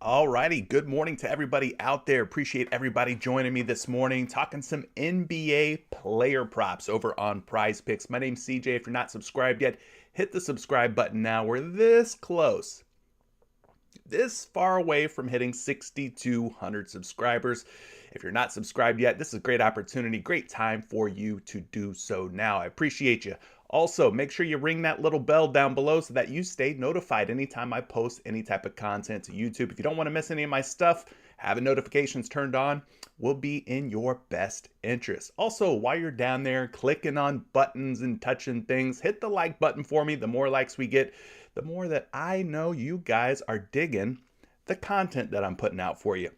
Alrighty, good morning to everybody out there. Appreciate everybody joining me this morning, talking some NBA player props over on PrizePicks. My name's CJ. If you're not subscribed yet, hit the subscribe button now. We're this close, this far away from hitting 6,200 subscribers. If you're not subscribed yet, this is a great opportunity, great time for you to do so now. I appreciate you. Also, make sure you ring that little bell down below so that you stay notified anytime I post any type of content to YouTube. If you don't want to miss any of my stuff, having notifications turned on will be in your best interest. Also, while you're down there clicking on buttons and touching things, hit the like button for me. The more likes we get, the more that I know you guys are digging the content that I'm putting out for you.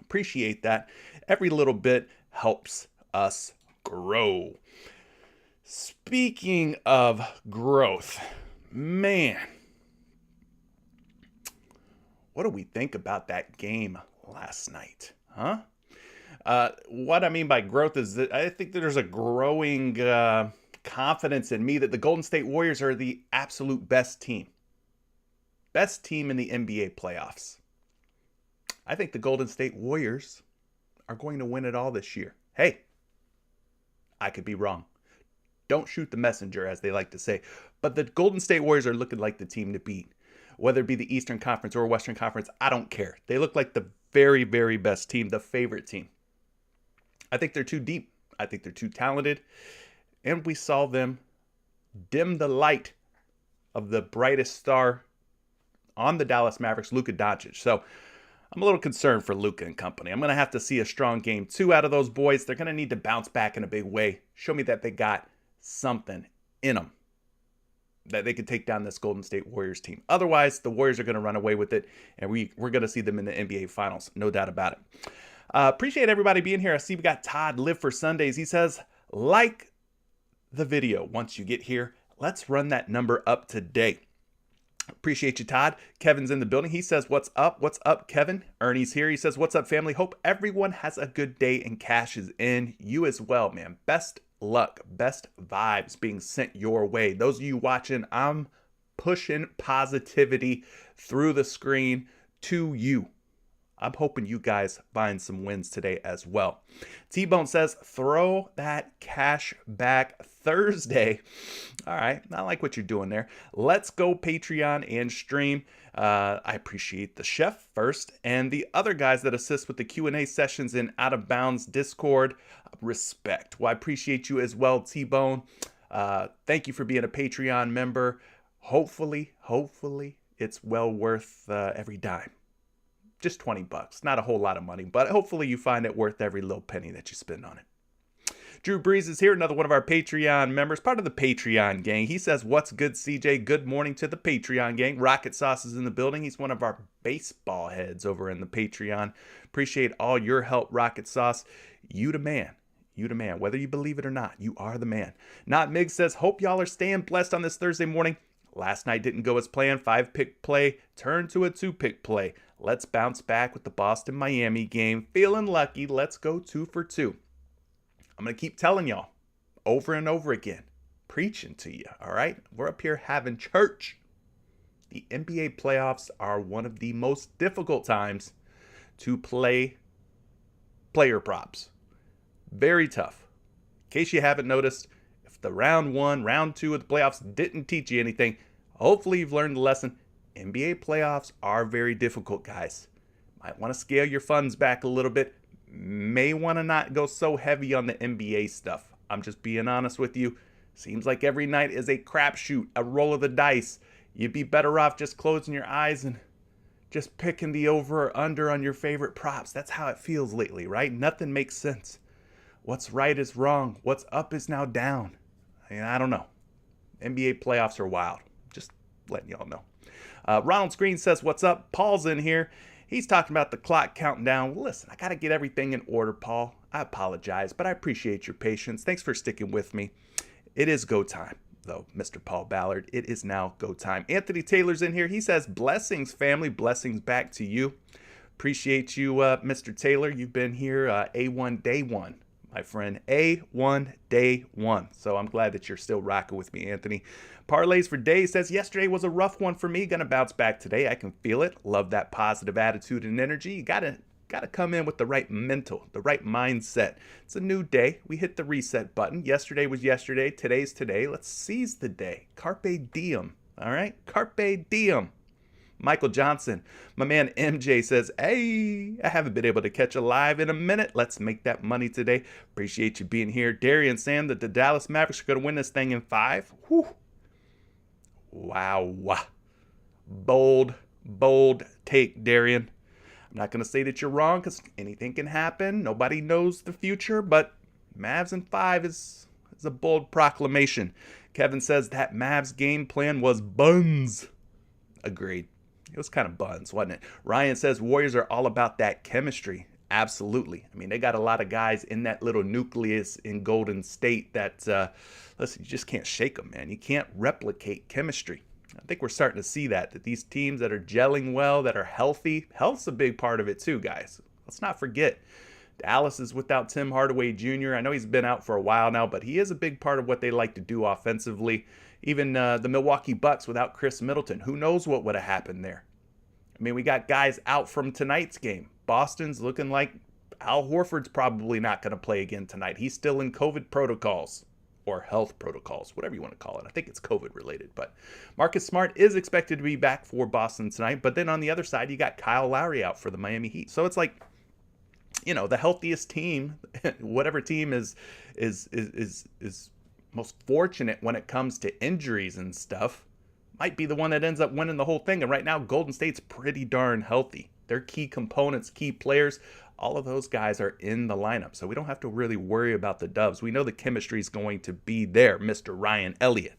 Appreciate that. Every little bit helps us grow. Speaking of growth, man, what do we think about that game last night? What I mean by growth is that I think that there's a growing confidence in me that the Golden State Warriors are the absolute best team. Best team in the NBA playoffs. I think the Golden State Warriors are going to win it all this year. Hey, I could be wrong. Don't shoot the messenger, as they like to say. But the Golden State Warriors are looking like the team to beat. Whether it be the Eastern Conference or Western Conference, I don't care. They look like the very, very best team, the favorite team. I think they're too deep. I think they're too talented. And we saw them dim the light of the brightest star on the Dallas Mavericks, Luka Doncic. So I'm a little concerned for Luka and company. I'm going to have to see a strong game 2 out of those boys. They're going to need to bounce back in a big way. Show me that they got something in them, that they could take down this Golden State Warriors team. Otherwise, the Warriors are going to run away with it, and we're going to see them in the NBA Finals, no doubt about it. Appreciate everybody being here. I see we got Todd Live for Sundays. He says, like the video once you get here. Let's run that number up today. Appreciate you, Todd. Kevin's in the building. He says, what's up? What's up, Kevin? Ernie's here. He says, what's up, family? Hope everyone has a good day and cash is in. You as well, man. Best luck, best vibes being sent your way. Those of you watching, I'm pushing positivity through the screen to you. I'm hoping you guys find some wins today as well. T-Bone says, throw that cash back Thursday. All right, I like what you're doing there. Let's go Patreon and stream. I appreciate the chef first and the other guys that assist with the Q&A sessions in Out of Bounds Discord. Respect. Well, I appreciate you as well, T-Bone. Thank you for being a Patreon member. Hopefully, it's well worth every dime. Just $20, not a whole lot of money, but hopefully you find it worth every little penny that you spend on it. Drew Breeze is here, another one of our Patreon members, part of the Patreon gang. He says, what's good, CJ? Good morning to the Patreon gang. Rocket Sauce is in the building. He's one of our baseball heads over in the Patreon. Appreciate all your help, Rocket Sauce. You the man. You the man. Whether you believe it or not, you are the man. Not Mig says, hope y'all are staying blessed on this Thursday morning. Last night didn't go as planned. 5-pick play turned to a 2-pick play. Let's bounce back with the Boston-Miami game. Feeling lucky. Let's go 2 for 2. I'm going to keep telling y'all over and over again. Preaching to you, all right? We're up here having church. The NBA playoffs are one of the most difficult times to play player props. Very tough. In case you haven't noticed, if the round 1, round 2 of the playoffs didn't teach you anything, hopefully you've learned the lesson. NBA playoffs are very difficult, guys. Might want to scale your funds back a little bit. May want to not go so heavy on the NBA stuff. I'm just being honest with you. Seems like every night is a crapshoot, a roll of the dice. You'd be better off just closing your eyes and just picking the over or under on your favorite props. That's how it feels lately, right? Nothing makes sense. What's right is wrong. What's up is now down. I don't know. NBA playoffs are wild. Just letting y'all know. Ronald Screen says, what's up? Paul's in here. He's talking about the clock counting down. Listen, I got to get everything in order, Paul. I apologize, but I appreciate your patience. Thanks for sticking with me. It is go time, though, Mr. Paul Ballard. It is now go time. Anthony Taylor's in here. He says, blessings, family. Blessings back to you. Appreciate you, Mr. Taylor. You've been here A1 day one. my friend. A1 day one. So I'm glad that you're still rocking with me, Anthony. Parlays for Day says, yesterday was a rough one for me. Gonna bounce back today. I can feel it. Love that positive attitude and energy. You gotta come in with the right mental, the right mindset. It's a new day. We hit the reset button. Yesterday was yesterday. Today's today. Let's seize the day. Carpe diem. All right? Carpe diem. Michael Johnson, my man MJ says, hey, I haven't been able to catch a live in a minute. Let's make that money today. Appreciate you being here. Darian saying that the Dallas Mavericks are going to win this thing in 5. Whew. Wow. Bold take, Darian. I'm not going to say that you're wrong because anything can happen. Nobody knows the future, but Mavs in 5 is a bold proclamation. Kevin says that Mavs game plan was buns. Agreed. It was kind of buns, wasn't it? Ryan says Warriors are all about that chemistry. Absolutely. I mean, they got a lot of guys in that little nucleus in Golden State that, listen, you just can't shake them, man. You can't replicate chemistry. I think we're starting to see that these teams that are gelling well, that are healthy, health's a big part of it too, guys. Let's not forget. Dallas is without Tim Hardaway Jr. I know he's been out for a while now, but he is a big part of what they like to do offensively. Even the Milwaukee Bucks without Chris Middleton. Who knows what would have happened there? I mean, we got guys out from tonight's game. Boston's looking like Al Horford's probably not going to play again tonight. He's still in COVID protocols or health protocols, whatever you want to call it. I think it's COVID related. But Marcus Smart is expected to be back for Boston tonight. But then on the other side, you got Kyle Lowry out for the Miami Heat. So it's like, you know, the healthiest team, whatever team is most fortunate when it comes to injuries and stuff, might be the one that ends up winning the whole thing. And right now, Golden State's pretty darn healthy. Their key components, key players, all of those guys are in the lineup. So we don't have to really worry about the Dubs. We know the chemistry is going to be there, Mr. Ryan Elliott.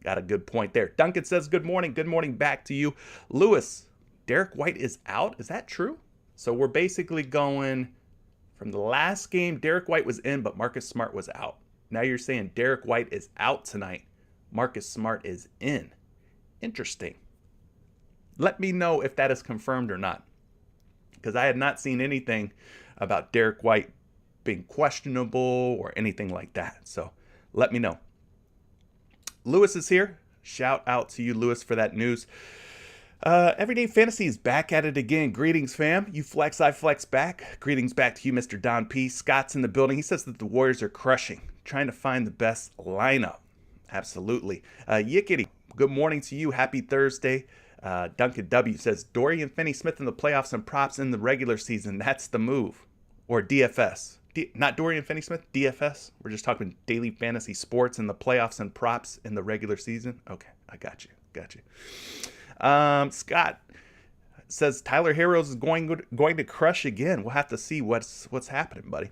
Got a good point there. Duncan says, good morning. Good morning back to you. Lewis, Derek White is out. Is that true? So we're basically going from the last game, Derek White was in, but Marcus Smart was out. Now you're saying Derek White is out tonight. Marcus Smart is in. Interesting. Let me know if that is confirmed or not, because I had not seen anything about Derek White being questionable or anything like that. So let me know. Lewis is here. Shout out to you, Lewis, for that news. Everyday Fantasy is back at it again. Greetings, fam. You flex, I flex back. Greetings back to you, Mr. Don P. Scott's in the building. He says that the Warriors are crushing, trying to find the best lineup. Absolutely. Yickety, good morning to you. Happy Thursday. Duncan W. says, Dorian Finney-Smith in the playoffs and props in the regular season. That's the move. Or DFS. Not Dorian Finney-Smith, DFS. We're just talking daily fantasy sports in the playoffs and props in the regular season. Okay, I got you. Scott says Tyler Herros is going to crush again. We'll have to see what's happening, buddy.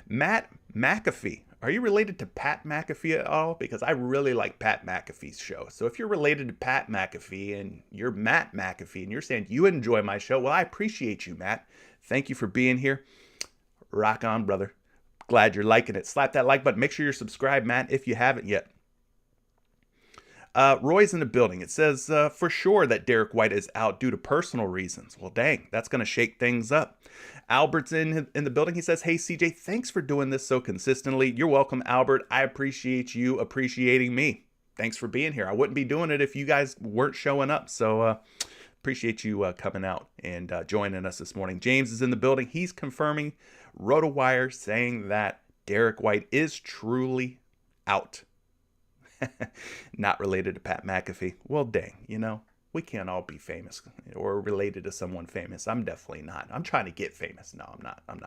Matt McAfee. Are you related to Pat McAfee at all? Because I really like Pat McAfee's show. So if you're related to Pat McAfee and you're Matt McAfee and you're saying you enjoy my show, well, I appreciate you, Matt. Thank you for being here. Rock on, brother. Glad you're liking it. Slap that like button. Make sure you're subscribed, Matt, if you haven't yet. Roy's in the building. It says for sure that Derek White is out due to personal reasons. Well, dang, that's going to shake things up. Albert's in the building. He says, hey, CJ, thanks for doing this so consistently. You're welcome, Albert. I appreciate you appreciating me. Thanks for being here. I wouldn't be doing it if you guys weren't showing up. So appreciate you coming out and joining us this morning. James is in the building. He's confirming RotoWire saying that Derek White is truly out. Not related to Pat McAfee. Well, dang, we can't all be famous or related to someone famous. I'm definitely not. I'm trying to get famous. No, I'm not. I'm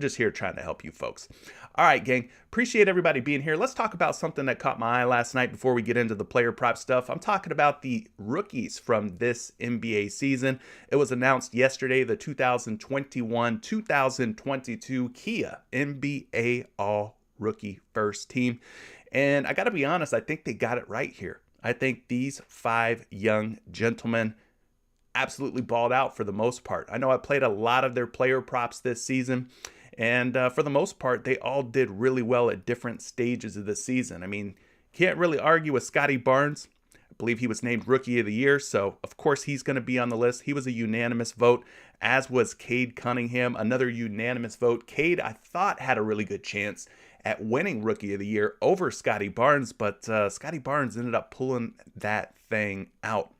just here trying to help you folks. All right, gang. Appreciate everybody being here. Let's talk about something that caught my eye last night before we get into the player prop stuff. I'm talking about the rookies from this NBA season. It was announced yesterday, the 2021-2022 Kia NBA All-Rookie First Team. And I got to be honest, I think they got it right here. I think these 5 young gentlemen absolutely balled out for the most part. I know I played a lot of their player props this season, and for the most part, they all did really well at different stages of the season. I mean, can't really argue with Scotty Barnes. I believe he was named Rookie of the Year, so of course he's going to be on the list. He was a unanimous vote. as was Cade Cunningham, another unanimous vote. Cade, I thought, had a really good chance at winning Rookie of the Year over Scotty Barnes, but Scotty Barnes ended up pulling that thing out.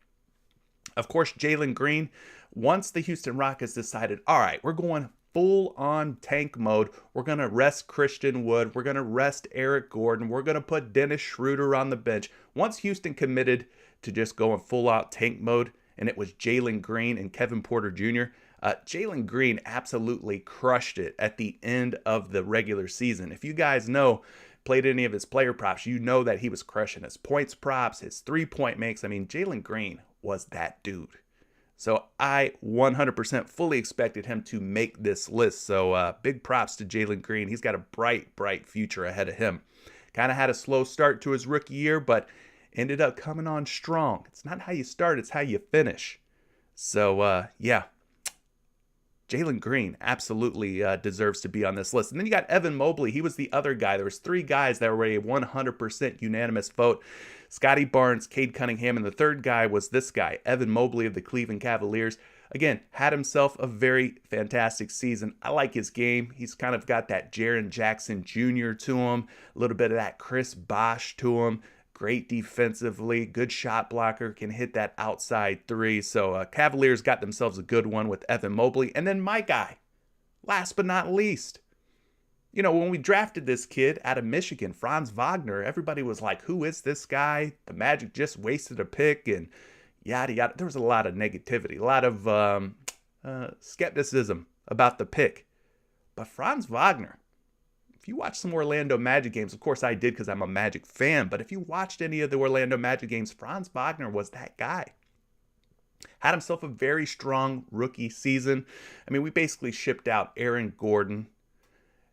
Of course, Jalen Green, once the Houston Rockets decided, all right, we're going full on tank mode. We're going to rest Christian Wood. We're going to rest Eric Gordon. We're going to put Dennis Schroeder on the bench. Once Houston committed to just going full out tank mode, and it was Jalen Green and Kevin Porter Jr., Jalen Green absolutely crushed it at the end of the regular season. If you guys played any of his player props, you know that he was crushing his points props, his 3-point makes. I mean, Jalen Green was that dude. So I 100% fully expected him to make this list. So big props to Jalen Green. He's got a bright, bright future ahead of him. Kind of had a slow start to his rookie year, but ended up coming on strong. It's not how you start, it's how you finish. So yeah, Jalen Green absolutely deserves to be on this list. And then you got Evan Mobley. He was the other guy. There was 3 guys that were a 100% unanimous vote. Scotty Barnes, Cade Cunningham, and the third guy was this guy, Evan Mobley of the Cleveland Cavaliers. Again, had himself a very fantastic season. I like his game. He's kind of got that Jaren Jackson Jr. to him, a little bit of that Chris Bosh to him. Great defensively, good shot blocker, can hit that outside 3. So Cavaliers got themselves a good one with Evan Mobley. And then my guy, last but not least. You know, when we drafted this kid out of Michigan, Franz Wagner, everybody was like, who is this guy? The Magic just wasted a pick and yada, yada. There was a lot of negativity, a lot of skepticism about the pick. But Franz Wagner, if you watch some Orlando Magic games, of course I did because I'm a Magic fan, but if you watched any of the Orlando Magic games, Franz Wagner was that guy. Had himself a very strong rookie season. I mean, we basically shipped out Aaron Gordon,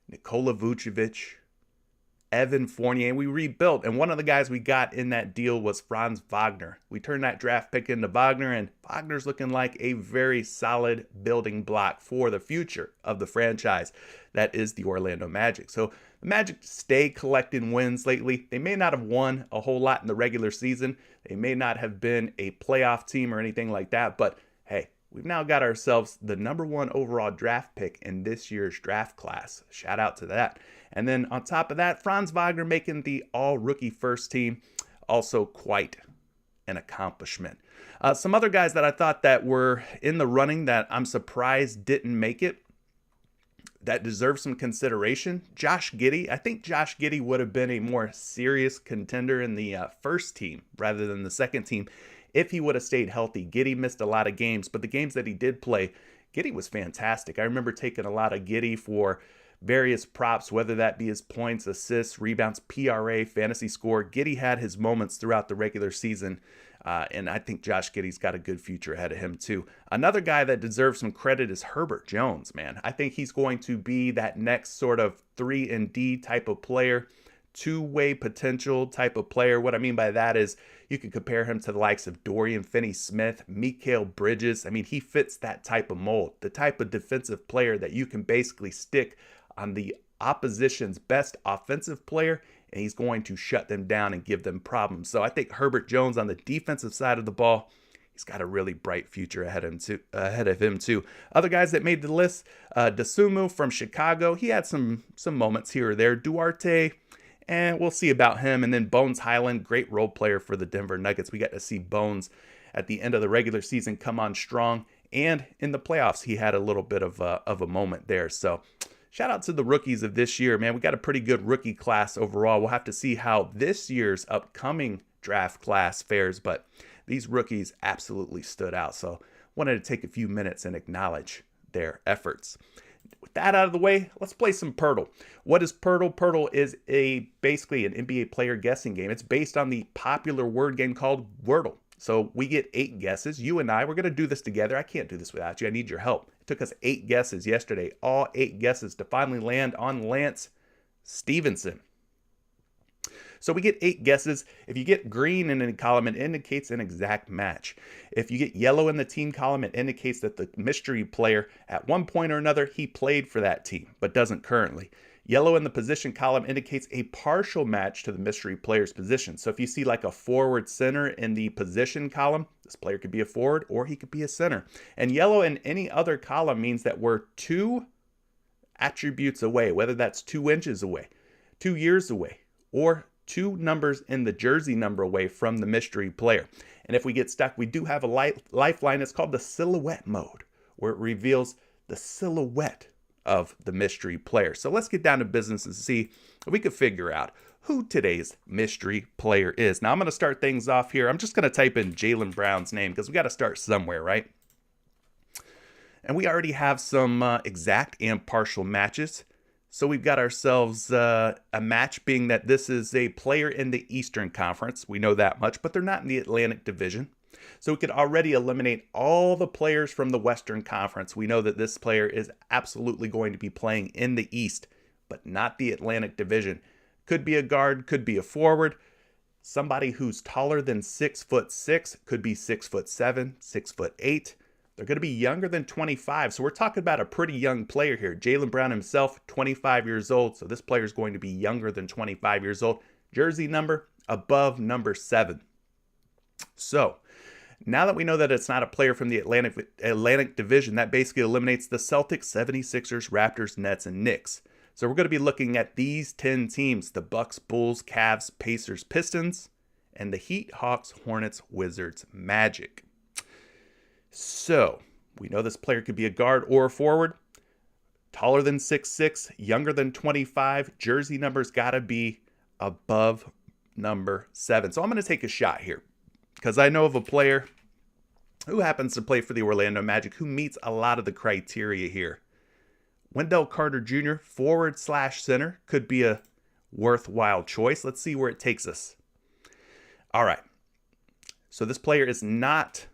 Nikola Vucevic, Evan Fournier, and we rebuilt. And one of the guys we got in that deal was Franz Wagner. We turned that draft pick into Wagner, and Wagner's looking like a very solid building block for the future of the franchise that is the Orlando Magic. So the Magic stay collecting wins lately. They may not have won a whole lot in the regular season. They may not have been a playoff team or anything like that, but hey, we've now got ourselves the #1 overall draft pick in this year's draft class. Shout out to that. And then on top of that, Franz Wagner making the all-rookie first team, also quite an accomplishment. Some other guys that I thought that were in the running that I'm surprised didn't make it, that deserve some consideration. Josh Giddey. I think Josh Giddey would have been a more serious contender in the first team rather than the second team if he would have stayed healthy. Giddey missed a lot of games, but the games that he did play, Giddey was fantastic. I remember taking a lot of Giddey for various props, whether that be his points, assists, rebounds, PRA, fantasy score. Giddey had his moments throughout the regular season, and I think Josh Giddey's got a good future ahead of him too. Another guy that deserves some credit is Herbert Jones, man. I think he's going to be that next sort of 3-and-D type of player, two-way potential type of player. What I mean by that is you could compare him to the likes of Dorian Finney-Smith, Mikal Bridges. I mean, he fits that type of mold, the type of defensive player that you can basically stick on the opposition's best offensive player, and he's going to shut them down and give them problems. So I think Herbert Jones on the defensive side of the ball, he's got a really bright future ahead of him too. Other guys that made the list, Dosunmu from Chicago, he had some moments here or there. Duarte, and we'll see about him. And then Bones Highland, great role player for the Denver Nuggets. We got to see Bones at the end of the regular season come on strong, and in the playoffs he had a little bit of a moment there. So shout out to the rookies of this year, man. We got a pretty good rookie class overall. We'll have to see how this year's upcoming draft class fares, but these rookies absolutely stood out. So wanted to take a few minutes and acknowledge their efforts. With that out of the way, let's play some Poeltl. What is Poeltl? Poeltl is basically an NBA player guessing game. It's based on the popular word game called Wordle. So we get 8 guesses. You and I, we're going to do this together. I can't do this without you. I need your help. It took us 8 guesses yesterday, all 8 guesses to finally land on Lance Stevenson. So we get 8 guesses. If you get green in any column, it indicates an exact match. If you get yellow in the team column, it indicates that the mystery player, at one point or another, he played for that team, but doesn't currently. Yellow in the position column indicates a partial match to the mystery player's position. So if you see like a forward center in the position column, This player could be a forward or he could be a center. And yellow in any other column means that we're 2 attributes away, whether that's 2 inches away, 2 years away, or 2 numbers in the jersey number away from the mystery player. And if we get stuck, we do have a lifeline. It's called the silhouette mode, where it reveals the silhouette of the mystery player. So let's get down to business and see if we could figure out who today's mystery player is. Now I'm going to start things off here. I'm just going to type in Jaylen Brown's name because we got to start somewhere, right? And we already have some exact and partial matches. So we've got ourselves a match being that this is a player in the Eastern Conference. We know that much, but they're not in the Atlantic Division. So we could already eliminate all the players from the Western Conference. We know that this player is absolutely going to be playing in the East, but not the Atlantic Division. Could be a guard, could be a forward. Somebody who's taller than 6'6", could be 6'7", 6'8". They're going to be younger than 25. So we're talking about a pretty young player here. Jaylen Brown himself, 25 years old. So this player is going to be younger than 25 years old. Jersey number above number 7. So now that we know that it's not a player from the Atlantic Division, that basically eliminates the Celtics, 76ers, Raptors, Nets, and Knicks. So we're going to be looking at these 10 teams: the Bucks, Bulls, Cavs, Pacers, Pistons, and the Heat, Hawks, Hornets, Wizards, Magic. So we know this player could be a guard or a forward. Taller than 6'6", younger than 25. Jersey number's got to be above number 7. So I'm going to take a shot here because I know of a player who happens to play for the Orlando Magic who meets a lot of the criteria here. Wendell Carter Jr., forward/center, could be a worthwhile choice. Let's see where it takes us. All right. So this player is not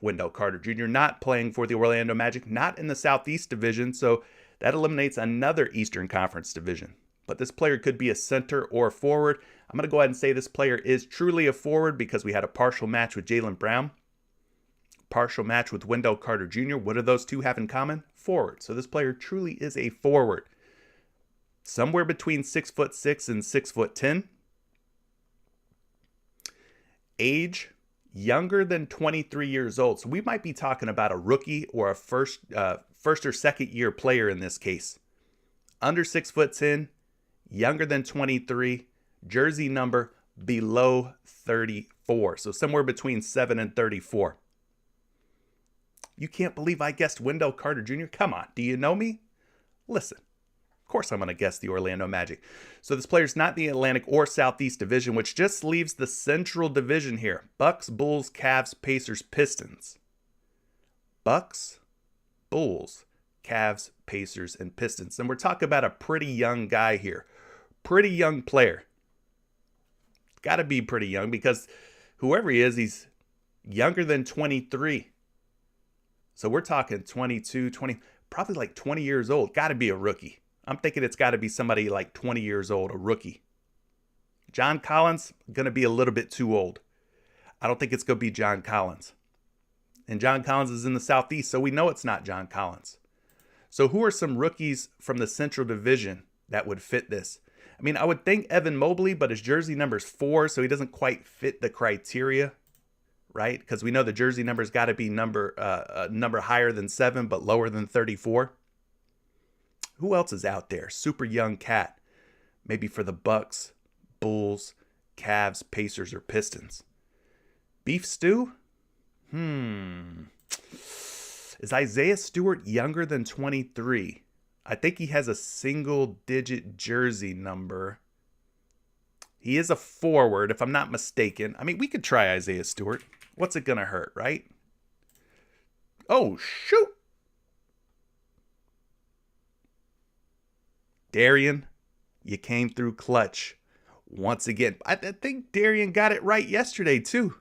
Wendell Carter Jr., not playing for the Orlando Magic, not in the Southeast Division. So that eliminates another Eastern Conference division. But this player could be a center or a forward. I'm going to go ahead and say this player is truly a forward because we had a partial match with Jaylen Brown. Partial match with Wendell Carter Jr. What do those two have in common? Forward. So this player truly is a forward. Somewhere between 6'6" and 6'10". Age, younger than 23 years old. So we might be talking about a rookie or a first or second year player in this case. Under 6'10", younger than 23, jersey number below 34. So somewhere between 7 and 34. You can't believe I guessed Wendell Carter Jr.? Come on, do you know me? Listen, of course I'm going to guess the Orlando Magic. So this player's not the Atlantic or Southeast Division, which just leaves the Central Division here. Bucks, Bulls, Cavs, Pacers, Pistons. Bucks, Bulls, Cavs, Pacers, and Pistons. And we're talking about a pretty young guy here. Pretty young player. Got to be pretty young because whoever he is, he's younger than 23. So we're talking 22, 20, probably like 20 years old. Got to be a rookie. I'm thinking it's got to be somebody like 20 years old, a rookie. John Collins, going to be a little bit too old. I don't think it's going to be John Collins. And John Collins is in the Southeast, so we know it's not John Collins. So who are some rookies from the Central Division that would fit this? I mean, I would think Evan Mobley, but his jersey number's 4, so he doesn't quite fit the criteria. Right? Because we know the jersey number's got to be number higher than 7, but lower than 34. Who else is out there? Super young cat. Maybe for the Bucks, Bulls, Cavs, Pacers, or Pistons. Beef stew? Is Isaiah Stewart younger than 23? I think he has a single-digit jersey number. He is a forward, if I'm not mistaken. I mean, we could try Isaiah Stewart. What's it going to hurt, right? Oh, shoot. Darian, you came through clutch once again. I think Darian got it right yesterday, too.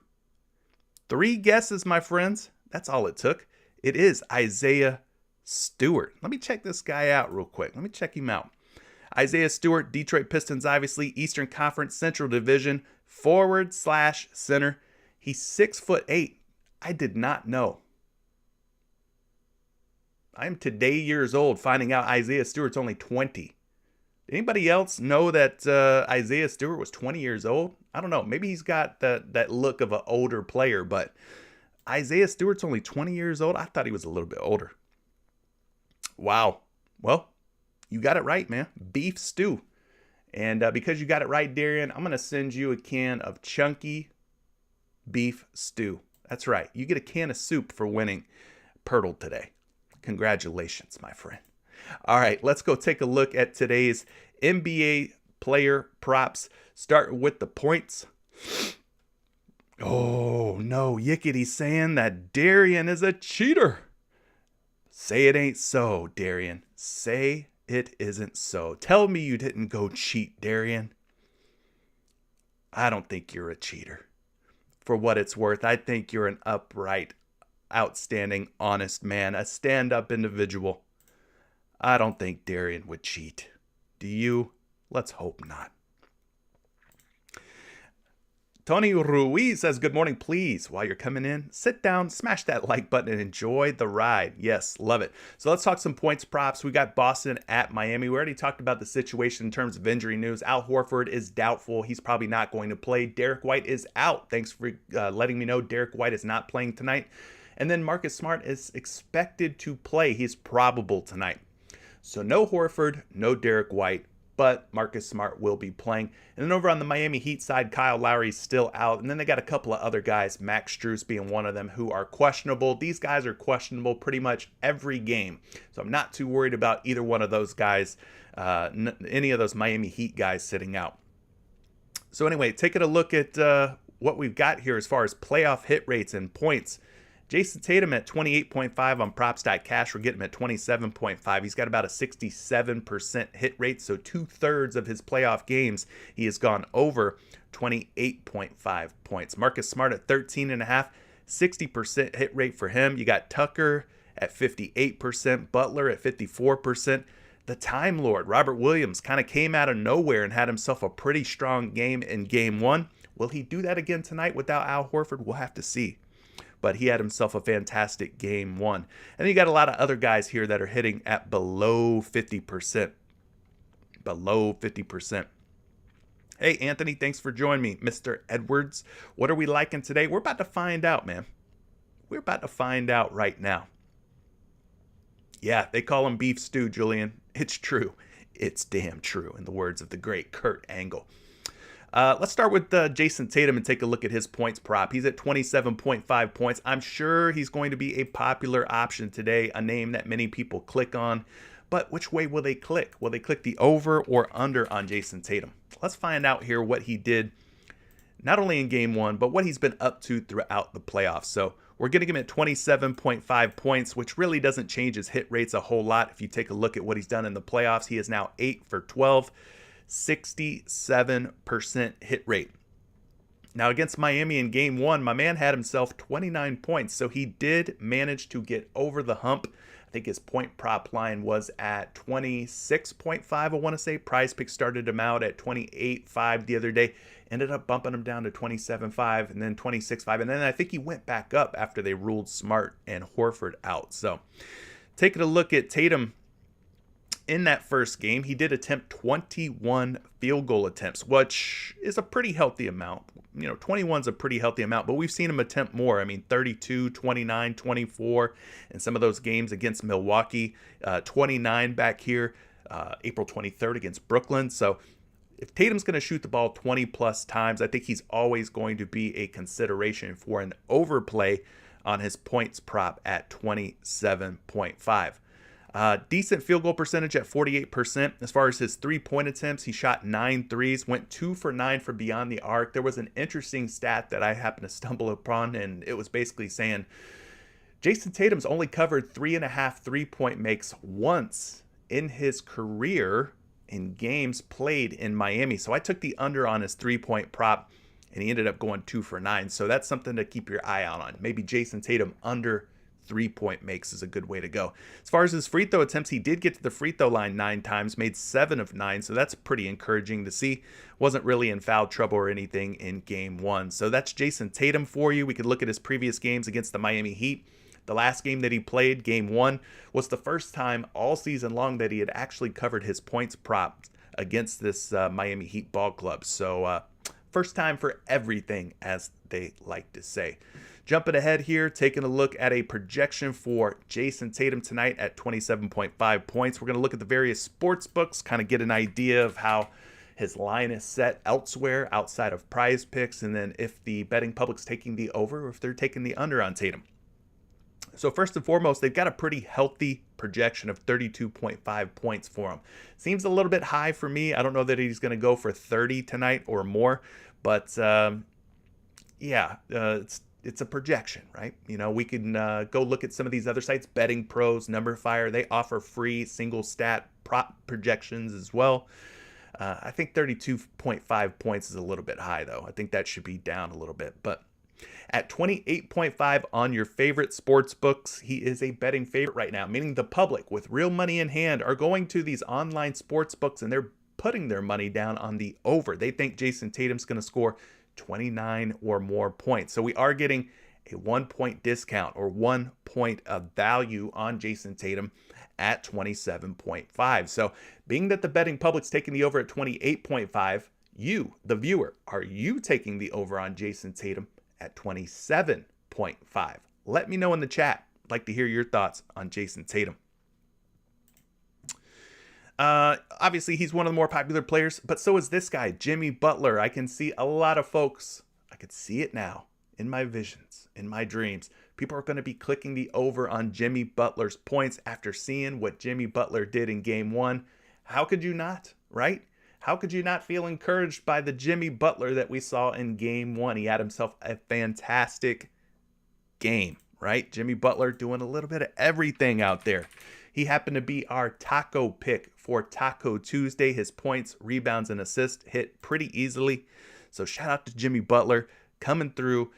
3 guesses, my friends. That's all it took. It is Isaiah Stewart. Let me check this guy out real quick. Let me check him out. Isaiah Stewart, Detroit Pistons, obviously, Eastern Conference, Central Division, forward/center. He's 6'8". I did not know. I'm today years old finding out Isaiah Stewart's only 20. Anybody else know that Isaiah Stewart was 20 years old? I don't know. Maybe he's got that look of an older player, but Isaiah Stewart's only 20 years old. I thought he was a little bit older. Wow. Well, you got it right, man. Beef stew. And because you got it right, Darian, I'm going to send you a can of chunky beef stew. That's right. You get a can of soup for winning Poeltl today. Congratulations, my friend. All right, let's go take a look at today's NBA player props. Start with the points. Oh, no, Yickety's saying that Darian is a cheater. Say it ain't so, Darian. Say it isn't so. Tell me you didn't go cheat, Darian. I don't think you're a cheater. For what it's worth, I think you're an upright, outstanding, honest man, a stand-up individual. I don't think Darian would cheat. Do you? Let's hope not. Tony Ruiz says, good morning, please. While you're coming in, sit down, smash that like button, and enjoy the ride. Yes, love it. So let's talk some points props. We got Boston at Miami. We already talked about the situation in terms of injury news. Al Horford is doubtful. He's probably not going to play. Derek White is out. Thanks for letting me know Derek White is not playing tonight. And then Marcus Smart is expected to play. He's probable tonight. So no Horford, no Derek White, but Marcus Smart will be playing. And then over on the Miami Heat side, Kyle Lowry's still out. And then they got a couple of other guys, Max Strus being one of them, who are questionable. These guys are questionable pretty much every game. So I'm not too worried about either one of those guys, any of those Miami Heat guys sitting out. So anyway, taking a look at what we've got here as far as playoff hit rates and points. Jason Tatum at 28.5 on props.cash. We're getting him at 27.5. He's got about a 67% hit rate. So 2/3 of his playoff games, he has gone over 28.5 points. Marcus Smart at 13.5, 60% hit rate for him. You got Tucker at 58%, Butler at 54%. The Time Lord, Robert Williams, kind of came out of nowhere and had himself a pretty strong game in game one. Will he do that again tonight without Al Horford? We'll have to see. But he had himself a fantastic game one. And then you got a lot of other guys here that are hitting at below 50%. Below 50%. Hey, Anthony, thanks for joining me. Mr. Edwards, what are we liking today? We're about to find out, man. We're about to find out right now. Yeah, they call him beef stew, Julian. It's true. It's damn true, in the words of the great Kurt Angle. Let's start with Jason Tatum and take a look at his points prop. He's at 27.5 points. I'm sure he's going to be a popular option today, a name that many people click on. But which way will they click? Will they click the over or under on Jason Tatum? Let's find out here what he did, not only in game one, but what he's been up to throughout the playoffs. So we're getting him at 27.5 points, which really doesn't change his hit rates a whole lot. If you take a look at what he's done in the playoffs, he is now 8 for 12. 67% hit rate. Now against Miami in game one, my man had himself 29 points. So he did manage to get over the hump. I think his point prop line was at 26.5, I want to say. PrizePicks started him out at 28.5 the other day. Ended up bumping him down to 27.5 and then 26.5. And then I think he went back up after they ruled Smart and Horford out. So taking a look at Tatum. In that first game, he did attempt 21 field goal attempts, which is a pretty healthy amount. 21 is a pretty healthy amount, but we've seen him attempt more. I mean, 32, 29, 24 in some of those games against Milwaukee, 29 back here, April 23rd against Brooklyn. So if Tatum's going to shoot the ball 20 plus times, I think he's always going to be a consideration for an overplay on his points prop at 27.5. Decent field goal percentage at 48%. As far as his three-point attempts, he shot 9 threes, went 2 for 9 from beyond the arc. There was an interesting stat that I happened to stumble upon, and it was basically saying Jason Tatum's only covered 3.5 three-point makes once in his career in games played in Miami. So I took the under on his three-point prop, and he ended up going 2 for 9. So that's something to keep your eye out on. Maybe Jason Tatum under three-point makes is a good way to go. As far as his free throw attempts, he did get to the free throw line 9 times, made 7 of 9, so that's pretty encouraging to see. Wasn't really in foul trouble or anything in game one. So that's Jason Tatum for you. We could look at his previous games against the Miami Heat. The last game that he played, game one, was the first time all season long that he had actually covered his points prop against this Miami Heat ball club. So First time for everything, as they like to say. Jumping ahead here, taking a look at a projection for Jason Tatum tonight at 27.5 points. We're going to look at the various sports books, kind of get an idea of how his line is set elsewhere outside of PrizePicks, and then if the betting public's taking the over or if they're taking the under on Tatum. So first and foremost, they've got a pretty healthy projection of 32.5 points for him. Seems a little bit high for me. I don't know that he's going to go for 30 tonight or more, but it's a projection, right? You know, we can go look at some of these other sites, Betting Pros, Number Fire. They offer free single stat prop projections as well. I think 32.5 points is a little bit high, though. I think that should be down a little bit. But at 28.5 on your favorite sports books, he is a betting favorite right now, meaning the public with real money in hand are going to these online sports books and they're putting their money down on the over. They think Jason Tatum's going to score 29 or more points. So we are getting a 1 point discount or 1 point of value on Jason Tatum at 27.5. So being that the betting public's taking the over at 28.5, you, the viewer, are you taking the over on Jason Tatum at 27.5? Let me know in the chat. I'd like to hear your thoughts on Jason Tatum. Obviously, he's one of the more popular players, but so is this guy, Jimmy Butler. I can see a lot of folks, I could see it now in my visions, in my dreams. People are going to be clicking the over on Jimmy Butler's points after seeing what Jimmy Butler did in game one. How could you not, right? How could you not feel encouraged by the Jimmy Butler that we saw in game one? He had himself a fantastic game, right? Jimmy Butler doing a little bit of everything out there. He happened to be our taco pick for Taco Tuesday. His points, rebounds, and assists hit pretty easily. So shout out to Jimmy Butler coming through,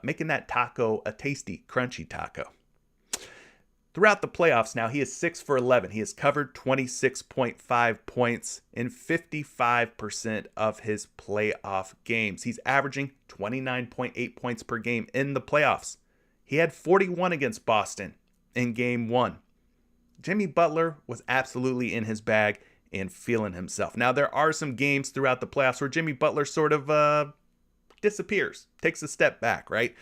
making that taco a tasty, crunchy taco. Throughout the playoffs now, he is 6 for 11. He has covered 26.5 points in 55% of his playoff games. He's averaging 29.8 points per game in the playoffs. He had 41 against Boston in game one. Jimmy Butler was absolutely in his bag and feeling himself. Now, there are some games throughout the playoffs where Jimmy Butler sort of disappears, takes a step back, right?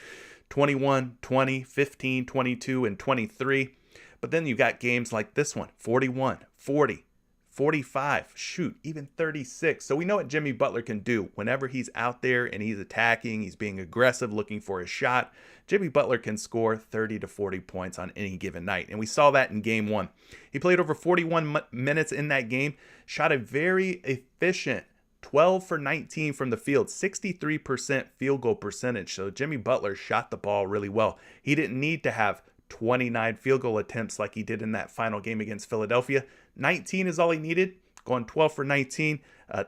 21, 20, 15, 22, and 23. But then you got games like this one, 41, 40, 45, shoot, even 36. So we know what Jimmy Butler can do whenever he's out there and he's attacking, he's being aggressive, looking for a shot. Jimmy Butler can score 30 to 40 points on any given night. And we saw that in game one. He played over 41 minutes in that game, shot a very efficient 12 for 19 from the field, 63% field goal percentage. So Jimmy Butler shot the ball really well. He didn't need to have 29 field goal attempts like he did in that final game against Philadelphia. 19 is all he needed. Going 12 for 19,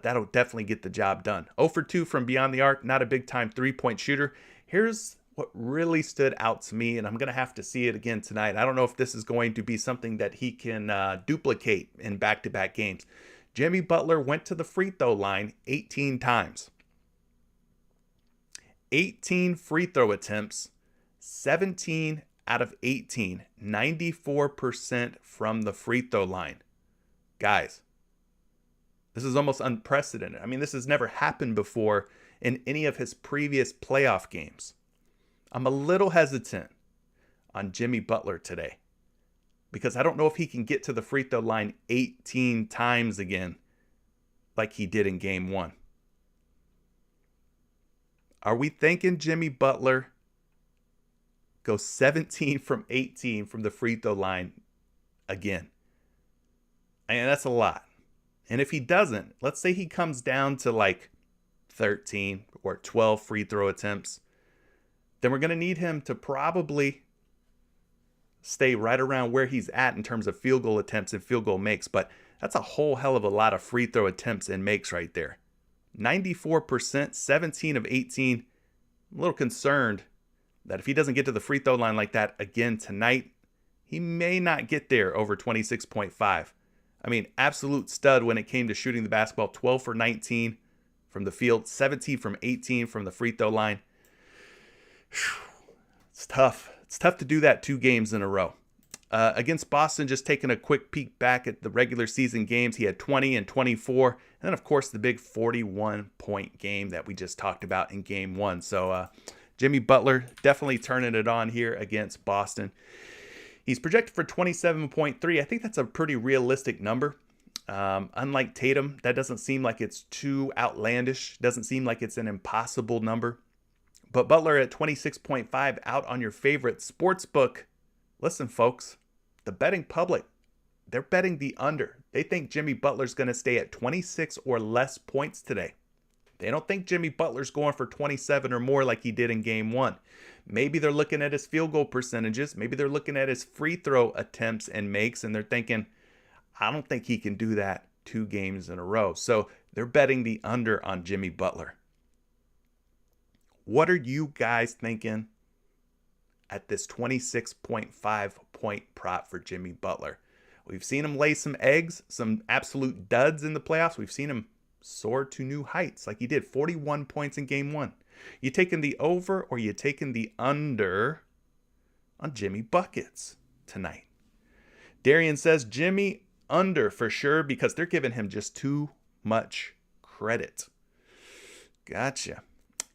that'll definitely get the job done. 0 for 2 from beyond the arc, not a big-time three-point shooter. Here's what really stood out to me, and I'm going to have to see it again tonight. I don't know if this is going to be something that he can duplicate in back-to-back games. Jimmy Butler went to the free throw line 18 times. 18 free throw attempts, 17 out of 18, 94% from the free throw line. Guys, this is almost unprecedented. I mean, this has never happened before in any of his previous playoff games. I'm a little hesitant on Jimmy Butler today because I don't know if he can get to the free throw line 18 times again like he did in game one. Are we thinking Jimmy Butler goes 17 from 18 from the free throw line again? And that's a lot. And if he doesn't, let's say he comes down to like 13 or 12 free throw attempts, then we're going to need him to probably stay right around where he's at in terms of field goal attempts and field goal makes. But that's a whole hell of a lot of free throw attempts and makes right there. 94%, 17 of 18. I'm a little concerned that if he doesn't get to the free throw line like that again tonight, he may not get there over 26.5. I mean, absolute stud when it came to shooting the basketball. 12 for 19 from the field, 17 from 18 from the free throw line. It's tough. It's tough to do that 2 games in a row. Against Boston, just taking a quick peek back at the regular season games, he had 20 and 24. And then, of course, the big 41-point game that we just talked about in game one. So Jimmy Butler definitely turning it on here against Boston. He's projected for 27.3. I think that's a pretty realistic number. Unlike Tatum, that doesn't seem like it's too outlandish. Doesn't seem like it's an impossible number. But Butler at 26.5 out on your favorite sportsbook. Listen, folks, the betting public, they're betting the under. They think Jimmy Butler's going to stay at 26 or less points today. They don't think Jimmy Butler's going for 27 or more like he did in game one. Maybe they're looking at his field goal percentages. Maybe they're looking at his free throw attempts and makes, and they're thinking, I don't think he can do that 2 games in a row. So they're betting the under on Jimmy Butler. What are you guys thinking at this 26.5 point prop for Jimmy Butler? We've seen him lay some eggs, some absolute duds in the playoffs. We've seen him soar to new heights like he did, 41 points in game one. You taking the over or you taking the under on Jimmy Buckets tonight? Darian says Jimmy under for sure because they're giving him just too much credit. Gotcha.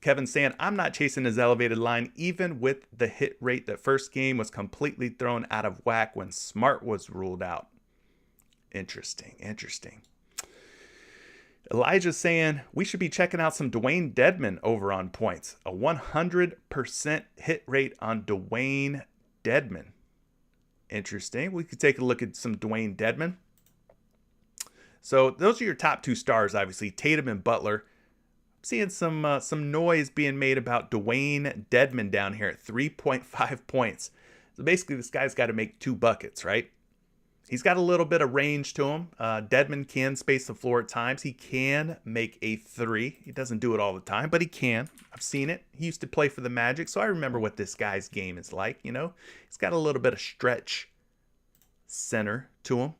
Kevin saying, I'm not chasing his elevated line, even with the hit rate. That first game was completely thrown out of whack when Smart was ruled out. Interesting. Elijah's saying, we should be checking out some Dwayne Dedmon over on points. A 100% hit rate on Dwayne Dedmon. Interesting. We could take a look at some Dwayne Dedmon. So those are your top 2 stars, obviously, Tatum and Butler. Seeing some noise being made about Dwayne Dedmon down here at 3.5 points. So basically, this guy's got to make 2 buckets, right? He's got a little bit of range to him. Dedmon can space the floor at times. He can make a 3. He doesn't do it all the time, but he can. I've seen it. He used to play for the Magic, so I remember what this guy's game is like, you know? He's got a little bit of stretch center to him.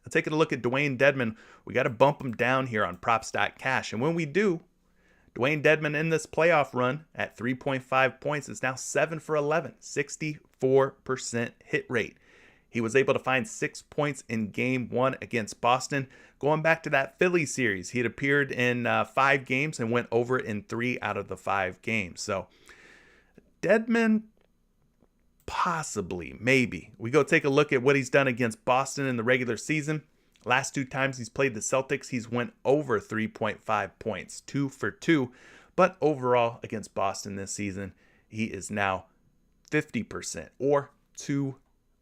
Taking a look at Dwayne Dedmon, we got to bump him down here on props.cash. And when we do, Dwayne Dedmon in this playoff run at 3.5 points is now 7 for 11, 64% hit rate. He was able to find 6 points in game one against Boston. Going back to that Philly series, he had appeared in 5 games and went over in 3 out of the 5 games. So Dedmon, possibly, maybe. We go take a look at what he's done against Boston in the regular season. Last 2 times he's played the Celtics, he's went over 3.5 points, 2 for 2. But overall, against Boston this season, he is now 50% or 2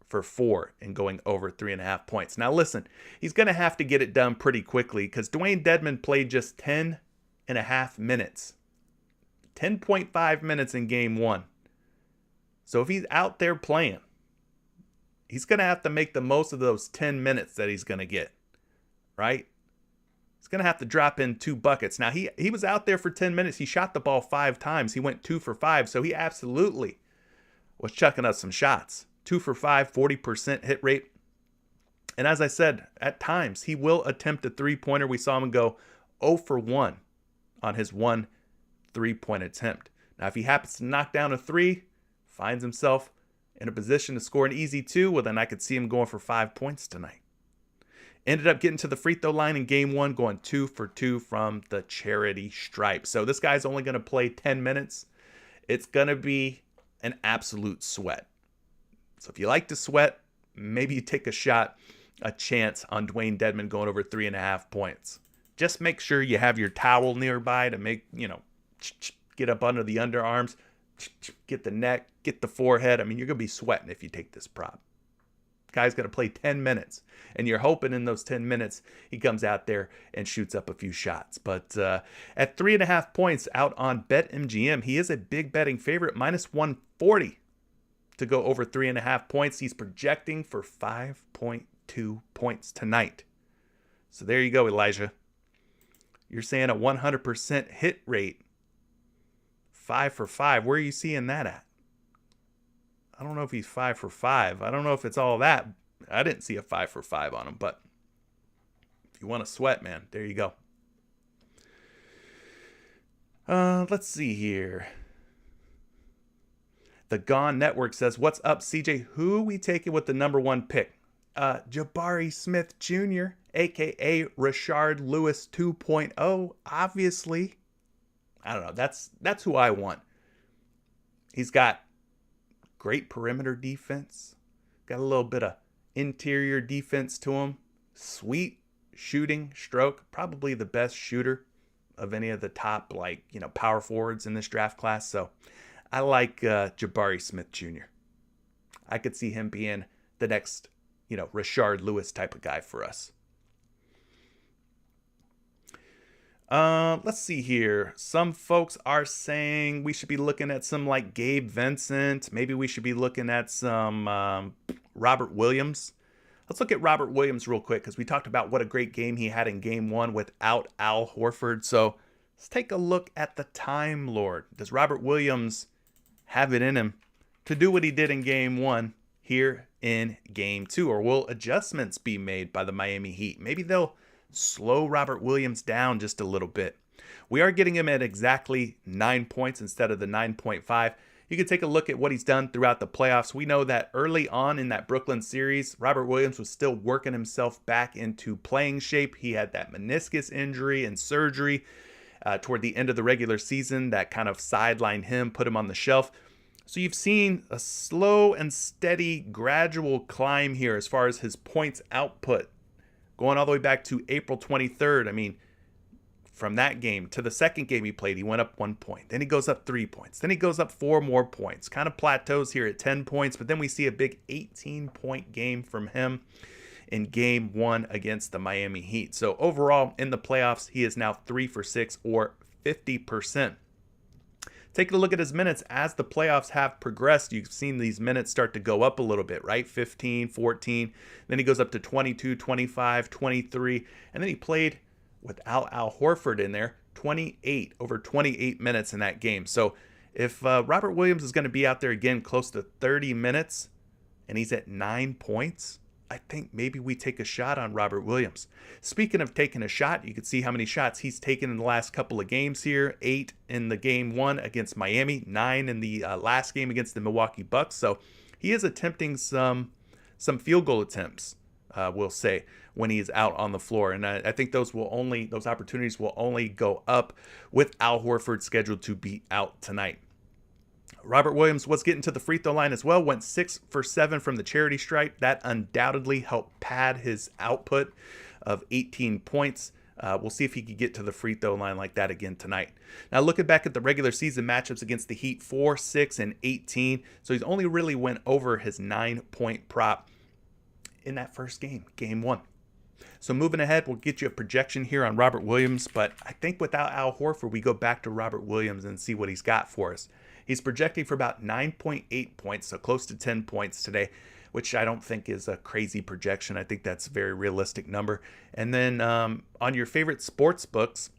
for 4 and going over 3.5 points. Now listen, he's going to have to get it done pretty quickly because Dwayne Dedmon played just 10.5 minutes. 10.5 minutes in game one. So if he's out there playing, he's going to have to make the most of those 10 minutes that he's going to get, right? He's going to have to drop in 2 buckets. Now, he was out there for 10 minutes. He shot the ball 5 times. He went 2 for 5, so he absolutely was chucking us some shots. 2 for 5, 40% hit rate. And as I said, at times, he will attempt a 3-pointer. We saw him go 0 for 1 on his 1 3-point attempt. Now, if he happens to knock down a 3, finds himself in a position to score an easy 2, well, then I could see him going for 5 points tonight. Ended up getting to the free throw line in game one, going 2 for 2 from the charity stripe. So this guy's only going to play 10 minutes. It's going to be an absolute sweat. So if you like to sweat, maybe you take a chance on Dwayne Dedmon going over 3.5 points. Just make sure you have your towel nearby to make, get up under the underarms, get the neck, get the forehead. I mean, you're going to be sweating if you take this prop. Guy's going to play 10 minutes, and you're hoping in those 10 minutes he comes out there and shoots up a few shots. But at 3.5 points out on BetMGM, he is a big betting favorite, minus 140 to go over 3.5 points. He's projecting for 5.2 points tonight. So there you go, Elijah. You're saying a 100% hit rate, 5 for 5. Where are you seeing that at? I don't know if he's 5 for 5. I don't know if it's all that. I didn't see a 5 for 5 on him, but if you want to sweat, man, there you go. Let's see here. The Gone Network says, what's up, CJ? Who we taking with the number 1 pick? Jabari Smith Jr., a.k.a. Rashard Lewis 2.0, obviously. I don't know. That's who I want. He's got great perimeter defense. Got a little bit of interior defense to him. Sweet shooting stroke. Probably the best shooter of any of the top, power forwards in this draft class. So I like Jabari Smith Jr. I could see him being the next, Rashard Lewis type of guy for us. Let's see here. Some folks are saying we should be looking at some like Gabe Vincent. Maybe we should be looking at some Robert Williams. Let's look at Robert Williams real quick because we talked about what a great game he had in game 1 without Al Horford. So let's take a look at the Time Lord. Does Robert Williams have it in him to do what he did in game 1 here in game 2? Or will adjustments be made by the Miami Heat? Maybe they'll slow Robert Williams down just a little bit. We are getting him at exactly 9 points instead of the 9.5. You can take a look at what he's done throughout the playoffs. We know that early on in that Brooklyn series, Robert Williams was still working himself back into playing shape. He had that meniscus injury and surgery toward the end of the regular season that kind of sidelined him, put him on the shelf. So you've seen a slow and steady gradual climb here as far as his points output, going all the way back to April 23rd. I mean, from that game to the second game he played, he went up 1 point. Then he goes up 3 points. Then he goes up 4 more points. Kind of plateaus here at 10 points. But then we see a big 18-point game from him in game 1 against the Miami Heat. So overall, in the playoffs, he is now 3 for 6 or 50%. Taking a look at his minutes as the playoffs have progressed, you've seen these minutes start to go up a little bit, right? 15, 14. Then he goes up to 22, 25, 23. And then he played without Al Horford in there, over 28 minutes in that game. So if Robert Williams is going to be out there again close to 30 minutes and he's at 9 points, I think maybe we take a shot on Robert Williams. Speaking of taking a shot, you can see how many shots he's taken in the last couple of games here. 8 in the game 1 against Miami, 9 in the last game against the Milwaukee Bucks. So he is attempting some field goal attempts, we'll say, when he's out on the floor. And I think those opportunities will only go up with Al Horford scheduled to be out tonight. Robert Williams was getting to the free throw line as well, went 6 for 7 from the charity stripe. That undoubtedly helped pad his output of 18 points. We'll see if he can get to the free throw line like that again tonight. Now, looking back at the regular season matchups against the Heat, 4, 6, and 18. So he's only really went over his 9-point prop in that first game, game 1. So moving ahead, we'll get you a projection here on Robert Williams. But I think without Al Horford, we go back to Robert Williams and see what he's got for us. He's projecting for about 9.8 points, so close to 10 points today, which I don't think is a crazy projection. I think that's a very realistic number. And then on your favorite sports books,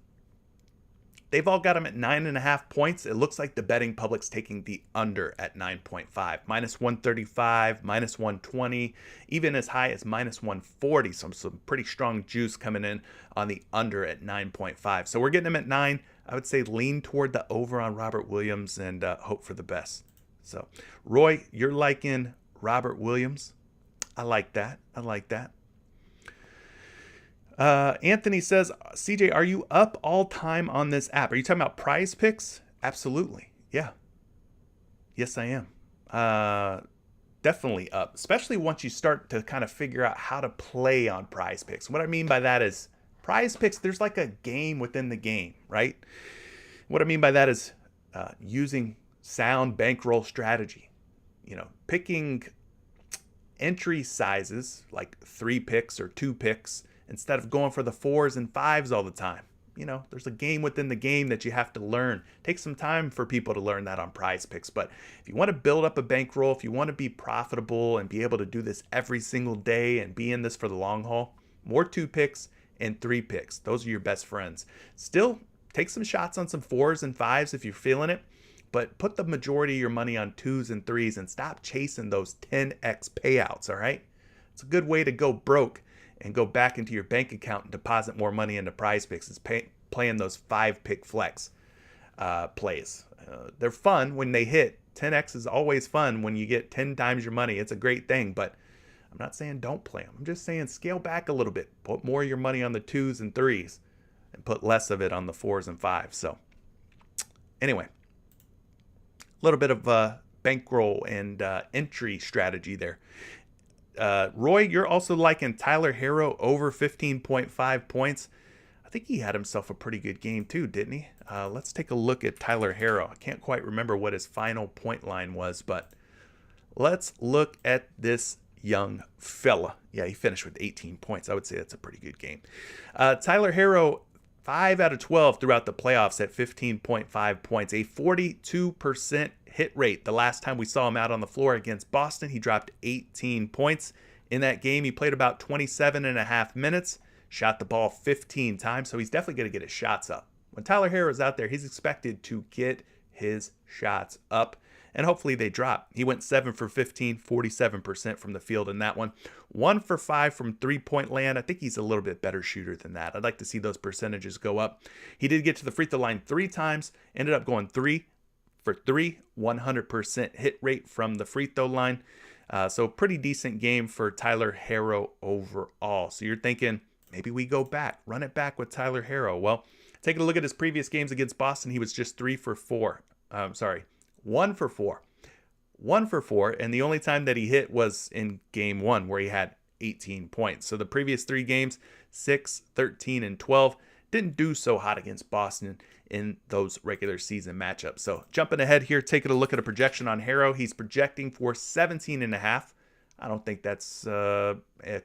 they've all got him at 9.5 points. It looks like the betting public's taking the under at 9.5. Minus 135, minus 120, even as high as minus 140. So some pretty strong juice coming in on the under at 9.5. So we're getting him at 9. I would say lean toward the over on Robert Williams and hope for the best. So, Roy, you're liking Robert Williams. I like that. Anthony says, CJ, are you up all time on this app? Are you talking about PrizePicks? Absolutely. Yeah. Yes, I am. Definitely up, especially once you start to kind of figure out how to play on PrizePicks. What I mean by that is PrizePicks, there's like a game within the game, right? What I mean by that is using sound bankroll strategy. Picking entry sizes like 3 picks or 2 picks instead of going for the 4s and 5s all the time. There's a game within the game that you have to learn. Take some time for people to learn that on PrizePicks. But if you want to build up a bankroll, if you want to be profitable and be able to do this every single day and be in this for the long haul, more 2 picks and 3 picks. Those are your best friends. Still, take some shots on some 4s and 5s if you're feeling it, but put the majority of your money on 2s and 3s and stop chasing those 10x payouts, all right? It's a good way to go broke and go back into your bank account and deposit more money into PrizePicks. Is playing those 5-pick flex plays. They're fun when they hit 10x is always fun when you get 10 times your money. It's a great thing, but I'm not saying don't play them. I'm just saying scale back a little bit. Put more of your money on the 2s and 3s and put less of it on the 4s and 5s. So anyway, a little bit of bankroll and entry strategy there. Roy, you're also liking Tyler Herro over 15.5 points. I think he had himself a pretty good game too, didn't he? Let's take a look at Tyler Herro. I can't quite remember what his final point line was, but let's look at this young fella. Yeah, he finished with 18 points. I would say that's a pretty good game. Tyler Herro, 5 out of 12 throughout the playoffs at 15.5 points, a 42% hit rate. The last time we saw him out on the floor against Boston, he dropped 18 points. In that game, he played about 27 and a half minutes, shot the ball 15 times, so he's definitely going to get his shots up. When Tyler Herro is out there, he's expected to get his shots up, and hopefully they drop. He went 7 for 15, 47% from the field in that one. 1 for 5 from three-point land. I think he's a little bit better shooter than that. I'd like to see those percentages go up. He did get to the free throw line 3 times, ended up going 3 for 3, 100% hit rate from the free throw line. So pretty decent game for Tyler Herro overall. So you're thinking, maybe we go back, run it back with Tyler Herro. Well, taking a look at his previous games against Boston, he was just 1 for 4. 1 for 4, and the only time that he hit was in game 1 where he had 18 points. So the previous 3 games, 6, 13, and 12, didn't do so hot against Boston in those regular season matchups. So jumping ahead here, taking a look at a projection on Herro, he's projecting for 17.5. I don't think that's a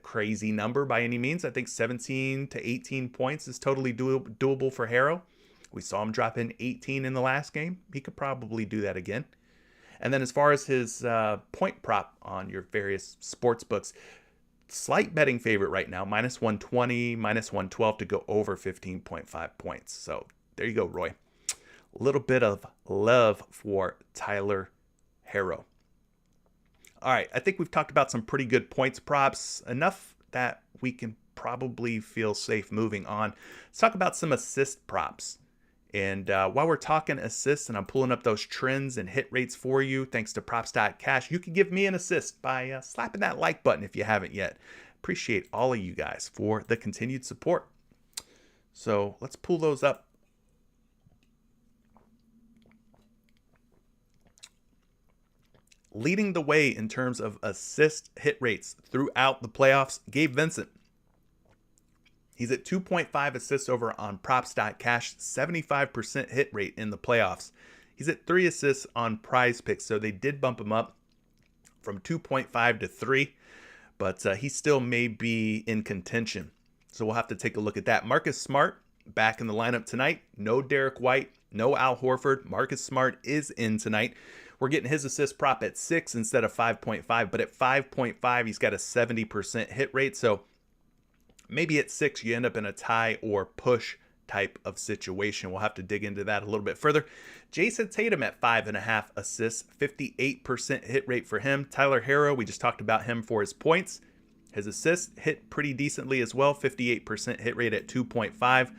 crazy number by any means. I think 17 to 18 points is totally doable for Herro. We saw him drop in 18 in the last game. He could probably do that again. And then as far as his point prop on your various sports books, slight betting favorite right now, minus 120, minus 112 to go over 15.5 points. So there you go, Roy. A little bit of love for Tyler Herro. All right, I think we've talked about some pretty good points props, enough that we can probably feel safe moving on. Let's talk about some assist props. And while we're talking assists and I'm pulling up those trends and hit rates for you, thanks to props.cash, you can give me an assist by slapping that like button if you haven't yet. Appreciate all of you guys for the continued support. So let's pull those up. Leading the way in terms of assist hit rates throughout the playoffs, Gabe Vincent. He's at 2.5 assists over on props.cash, 75% hit rate in the playoffs. He's at 3 assists on PrizePicks, so they did bump him up from 2.5 to 3, but he still may be in contention. So we'll have to take a look at that. Marcus Smart back in the lineup tonight. No Derek White, no Al Horford. Marcus Smart is in tonight. We're getting his assist prop at 6 instead of 5.5, but at 5.5, he's got a 70% hit rate, so maybe at 6, you end up in a tie or push type of situation. We'll have to dig into that a little bit further. Jason Tatum at 5.5 assists, 58% hit rate for him. Tyler Herro, we just talked about him for his points. His assists hit pretty decently as well, 58% hit rate at 2.5.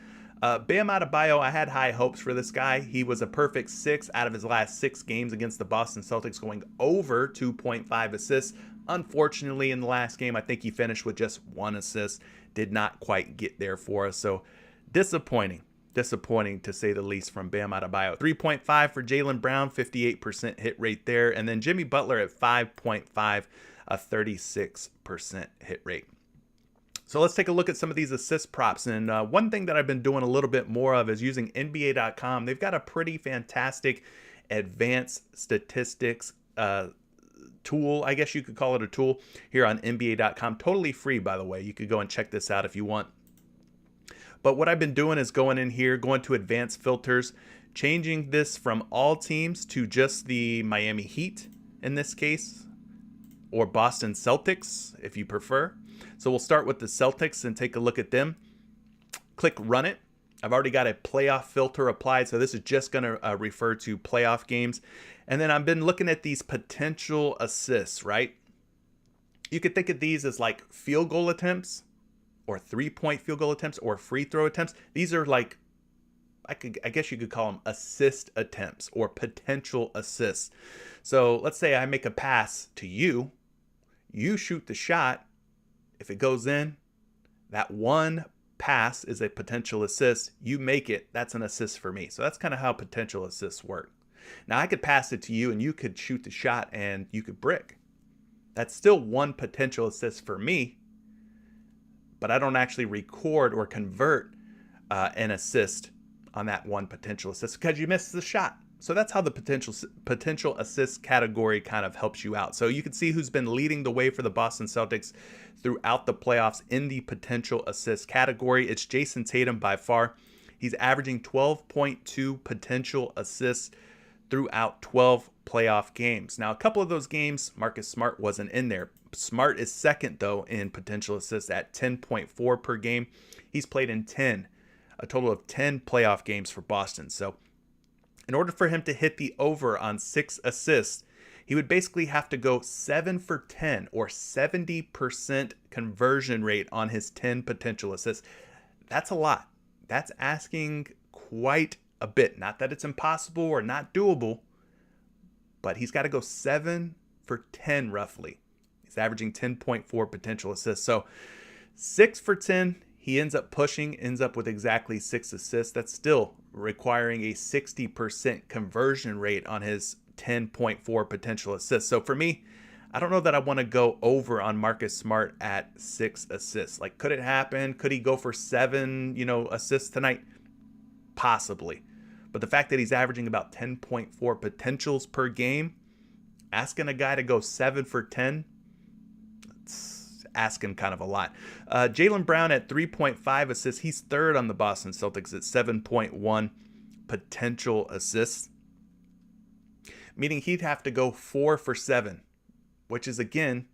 Bam Adebayo, I had high hopes for this guy. He was a perfect 6 out of his last 6 games against the Boston Celtics, going over 2.5 assists. Unfortunately, in the last game, I think he finished with just 1 assist. Did not quite get there for us. So disappointing to say the least from Bam Adebayo. 3.5 for Jaylen Brown, 58% hit rate there. And then Jimmy Butler at 5.5, a 36% hit rate. So let's take a look at some of these assist props. And one thing that I've been doing a little bit more of is using NBA.com. They've got a pretty fantastic advanced statistics tool. I guess you could call it a tool here on NBA.com. Totally free, by the way. You could go and check this out if you want. But what I've been doing is going in here, going to advanced filters, changing this from all teams to just the Miami Heat in this case, or Boston Celtics if you prefer. So we'll start with the Celtics and take a look at them. Click Run It. I've already got a playoff filter applied, so this is just going to refer to playoff games. And then I've been looking at these potential assists, right? You could think of these as like field goal attempts or 3-point field goal attempts or free throw attempts. These are like I guess you could call them assist attempts or potential assists. So let's say I make a pass to you, you shoot the shot. If it goes in, that one pass is a potential assist. You make it, that's an assist for me. So that's kind of how potential assists work. Now I could pass it to you and you could shoot the shot and you could brick. That's still one potential assist for me, but I don't actually record or convert an assist on that one potential assist because you missed the shot. So that's how the potential assist category kind of helps you out. So you can see who's been leading the way for the Boston Celtics throughout the playoffs in the potential assist category. It's Jason Tatum by far. He's averaging 12.2 potential assists throughout 12 playoff games. Now, a couple of those games, Marcus Smart wasn't in there. Smart is second, though, in potential assists at 10.4 per game. He's played in a total of 10 playoff games for Boston. So in order for him to hit the over on 6 assists, he would basically have to go 7 for 10 or 70% conversion rate on his 10 potential assists. That's a lot. That's asking quite a bit. Not that it's impossible or not doable, but he's got to go 7 for 10 roughly. He's averaging 10.4 potential assists. So 6 for 10, he ends up with exactly 6 assists. That's still requiring a 60% conversion rate on his 10.4 potential assists. So for me, I don't know that I want to go over on Marcus Smart at 6 assists. Like, could it happen? Could he go for 7, assists tonight? Possibly. But the fact that he's averaging about 10.4 potentials per game, asking a guy to go 7 for 10, it's asking kind of a lot. Jaylen Brown at 3.5 assists. He's third on the Boston Celtics at 7.1 potential assists, meaning he'd have to go 4 for 7, which is, again,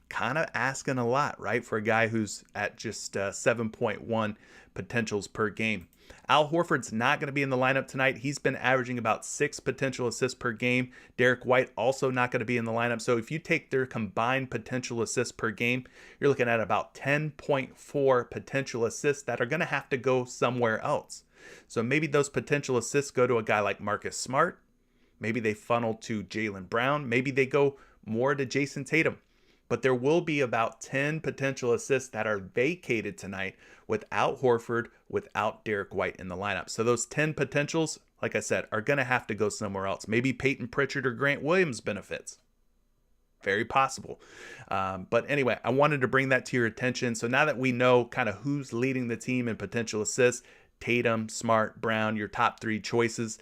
kind of asking a lot, right, for a guy who's at just 7.1 potentials per game. Al Horford's not going to be in the lineup tonight. He's been averaging about 6 potential assists per game. Derek White also not going to be in the lineup. So if you take their combined potential assists per game, you're looking at about 10.4 potential assists that are going to have to go somewhere else. So maybe those potential assists go to a guy like Marcus Smart. Maybe they funnel to Jaylen Brown. Maybe they go more to Jason Tatum. But there will be about 10 potential assists that are vacated tonight without Horford, without Derek White in the lineup. So those 10 potentials, like I said, are going to have to go somewhere else. Maybe Peyton Pritchard or Grant Williams benefits. Very possible. But anyway, I wanted to bring that to your attention. So now that we know kind of who's leading the team in potential assists, Tatum, Smart, Brown, your top 3 choices,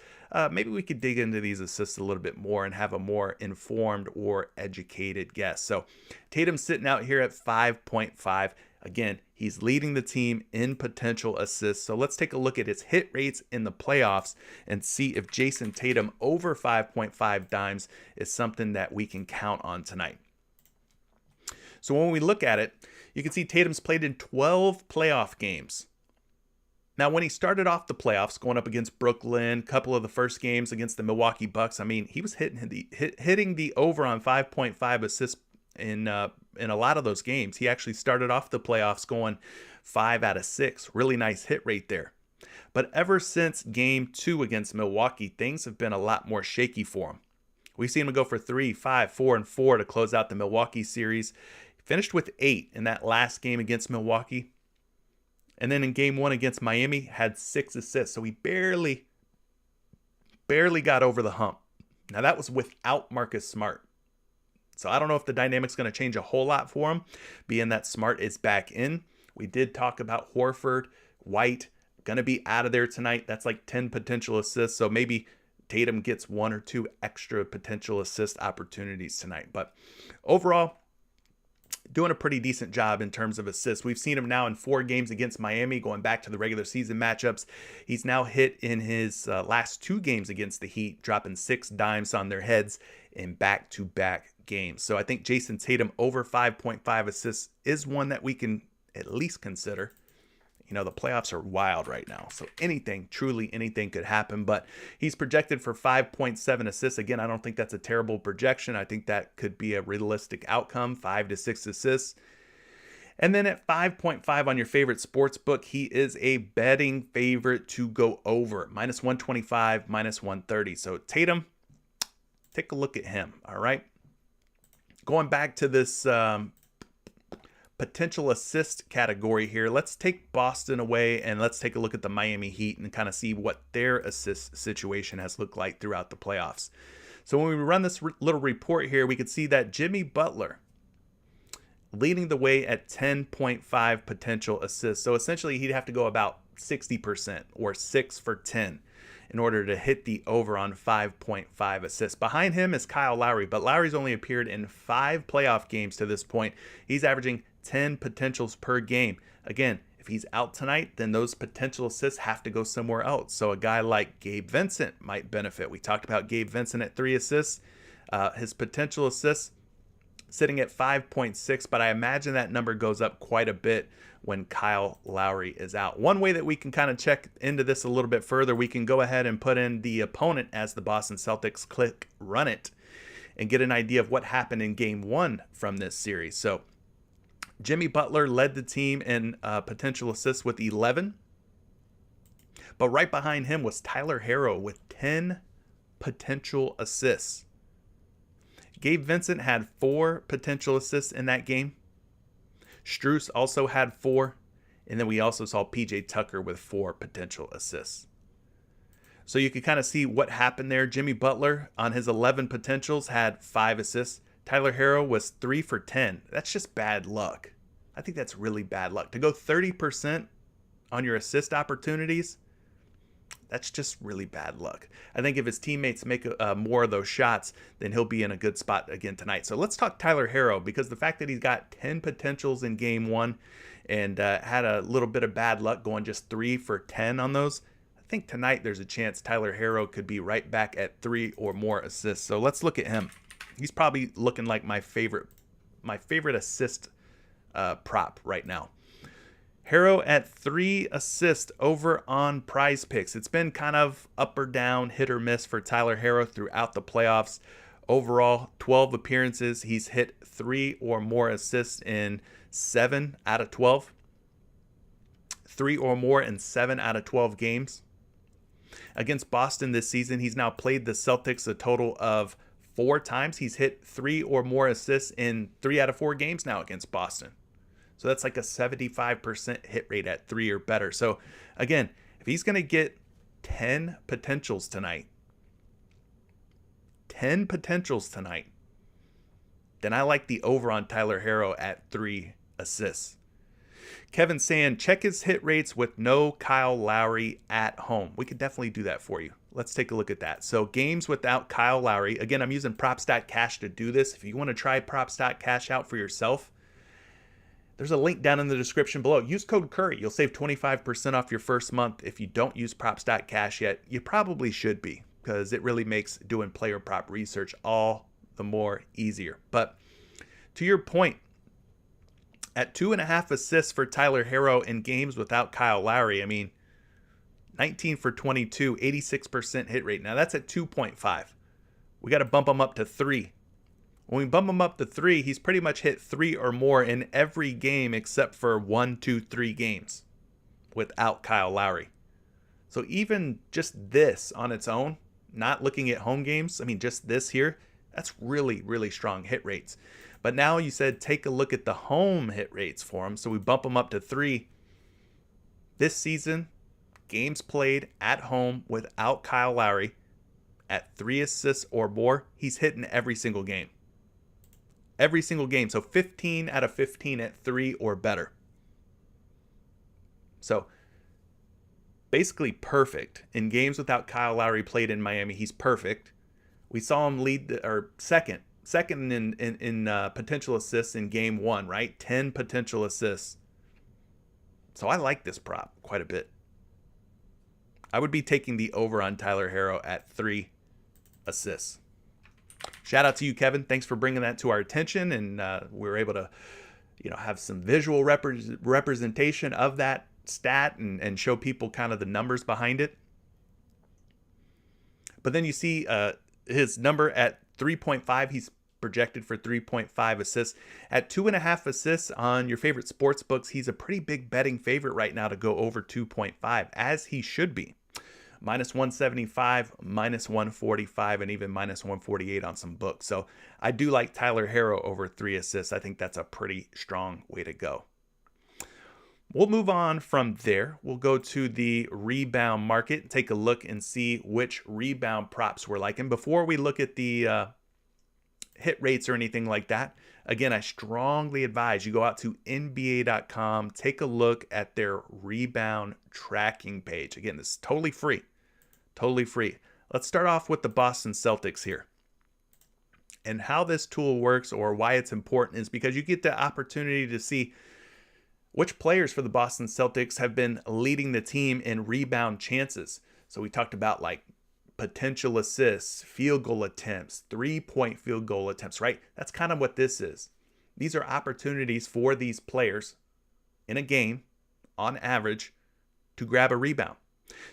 maybe we could dig into these assists a little bit more and have a more informed or educated guess. So Tatum's sitting out here at 5.5. Again, he's leading the team in potential assists. So let's take a look at his hit rates in the playoffs and see if Jason Tatum over 5.5 dimes is something that we can count on tonight. So when we look at it, you can see Tatum's played in 12 playoff games. Now, when he started off the playoffs, going up against Brooklyn, a couple of the first games against the Milwaukee Bucks, I mean, he was hitting the over on 5.5 assists in a lot of those games. He actually started off the playoffs going 5 out of 6. Really nice hit rate there. But ever since Game 2 against Milwaukee, things have been a lot more shaky for him. We've seen him go for 3, 5, 4, and 4 to close out the Milwaukee series. Finished with 8 in that last game against Milwaukee. And then in Game 1 against Miami, had 6 assists. So he barely got over the hump. Now, that was without Marcus Smart. So I don't know if the dynamic's going to change a whole lot for him, being that Smart is back in. We did talk about Horford, White, going to be out of there tonight. That's like 10 potential assists. So maybe Tatum gets 1 or 2 extra potential assist opportunities tonight. But overall, doing a pretty decent job in terms of assists. We've seen him now in 4 games against Miami, going back to the regular season matchups. He's now hit in his last 2 games against the Heat, dropping 6 dimes on their heads in back-to-back games. So I think Jason Tatum over 5.5 assists is one that we can at least consider. You know, the playoffs are wild right now, so truly anything could happen, but he's projected for 5.7 assists. Again, I don't think that's a terrible projection. I think that could be a realistic outcome, 5 to 6 assists. And then at 5.5 on your favorite sports book, he is a betting favorite to go over. Minus 125, minus 130. So Tatum, take a look at him, all right? Going back to this potential assist category here, let's take Boston away and let's take a look at the Miami Heat and kind of see what their assist situation has looked like throughout the playoffs. So when we run this little report here, we can see that Jimmy Butler leading the way at 10.5 potential assists. So essentially he'd have to go about 60% or 6 for 10 in order to hit the over on 5.5 assists. Behind him is Kyle Lowry, but Lowry's only appeared in 5 playoff games to this point. He's averaging 10 potentials per game. Again, if he's out tonight, then those potential assists have to go somewhere else. So a guy like Gabe Vincent might benefit. We talked about Gabe Vincent at 3 assists. His potential assists sitting at 5.6, but I imagine that number goes up quite a bit when Kyle Lowry is out. One way that we can kind of check into this a little bit further, we can go ahead and put in the opponent as the Boston Celtics, click run it, and get an idea of what happened in game 1 from this series. So Jimmy Butler led the team in potential assists with 11, but right behind him was Tyler Herro with 10 potential assists. Gabe Vincent had 4 potential assists in that game. Strus also had 4. And then we also saw PJ Tucker with 4 potential assists. So you can kind of see what happened there. Jimmy Butler on his 11 potentials had 5 assists. Tyler Herro was 3 for 10. That's just bad luck. I think that's really bad luck. To go 30% on your assist opportunities, that's just really bad luck. I think if his teammates make more of those shots, then he'll be in a good spot again tonight. So let's talk Tyler Herro, because the fact that he's got 10 potentials in game 1 and had a little bit of bad luck going just 3 for 10 on those, I think tonight there's a chance Tyler Herro could be right back at 3 or more assists. So let's look at him. He's probably looking like my favorite assist prop right now. Herro at 3 assists over on PrizePicks. It's been kind of up or down, hit or miss for Tyler Herro throughout the playoffs. Overall, 12 appearances. He's hit 3 or more assists in 7 out of 12. 3 or more in 7 out of 12 games. Against Boston this season, he's now played the Celtics a total of 4 times. He's hit 3 or more assists in 3 out of 4 games now against Boston. So that's like a 75% hit rate at 3 or better. So again, if he's going to get 10 potentials tonight, then I like the over on Tyler Herro at 3 assists. Kevin saying, check his hit rates with no Kyle Lowry at home. We could definitely do that for you. Let's take a look at that. So games without Kyle Lowry. Again, I'm using Props.Cash to do this. If you want to try Props.Cash out for yourself, there's a link down in the description below. Use code Curry. You'll save 25% off your first month. If you don't use Props.Cash yet, you probably should be, because it really makes doing player prop research all the more easier. But to your point, at 2.5 assists for Tyler Herro in games without Kyle Lowry, I mean, 19 for 22, 86% hit rate. Now that's at 2.5. We got to bump him up to 3. When we bump him up to 3, he's pretty much hit 3 or more in every game except for 1, 2, 3 games without Kyle Lowry. So even just this on its own, not looking at home games, I mean, just this here, that's really, really strong hit rates. But now you said take a look at the home hit rates for him. So we bump him up to 3. This season, games played at home without Kyle Lowry at 3 assists or more, he's hitting every single game. Every single game. So 15 out of 15 at 3 or better. So basically perfect. In games without Kyle Lowry played in Miami, he's perfect. We saw him lead second in potential assists in game 1, right? 10 potential assists. So I like this prop quite a bit. I would be taking the over on Tyler Herro at 3 assists. Shout out to you, Kevin. Thanks for bringing that to our attention, and we were able to, have some visual representation of that stat and show people kind of the numbers behind it. But then you see his number at 3.5. He's projected for 3.5 assists. At 2.5 assists on your favorite sports books, he's a pretty big betting favorite right now to go over 2.5, as he should be. Minus 175, minus 145, and even minus 148 on some books. So I do like Tyler Herro over 3 assists. I think that's a pretty strong way to go. We'll move on from there. We'll go to the rebound market, take a look and see which rebound props we're liking. Before we look at the hit rates or anything like that, again, I strongly advise you go out to NBA.com, take a look at their rebound tracking page. Again, this is totally free. Totally free. Let's start off with the Boston Celtics here. And how this tool works, or why it's important, is because you get the opportunity to see which players for the Boston Celtics have been leading the team in rebound chances. So we talked about like potential assists, field goal attempts, 3-point field goal attempts, right? That's kind of what this is. These are opportunities for these players in a game, on average, to grab a rebound.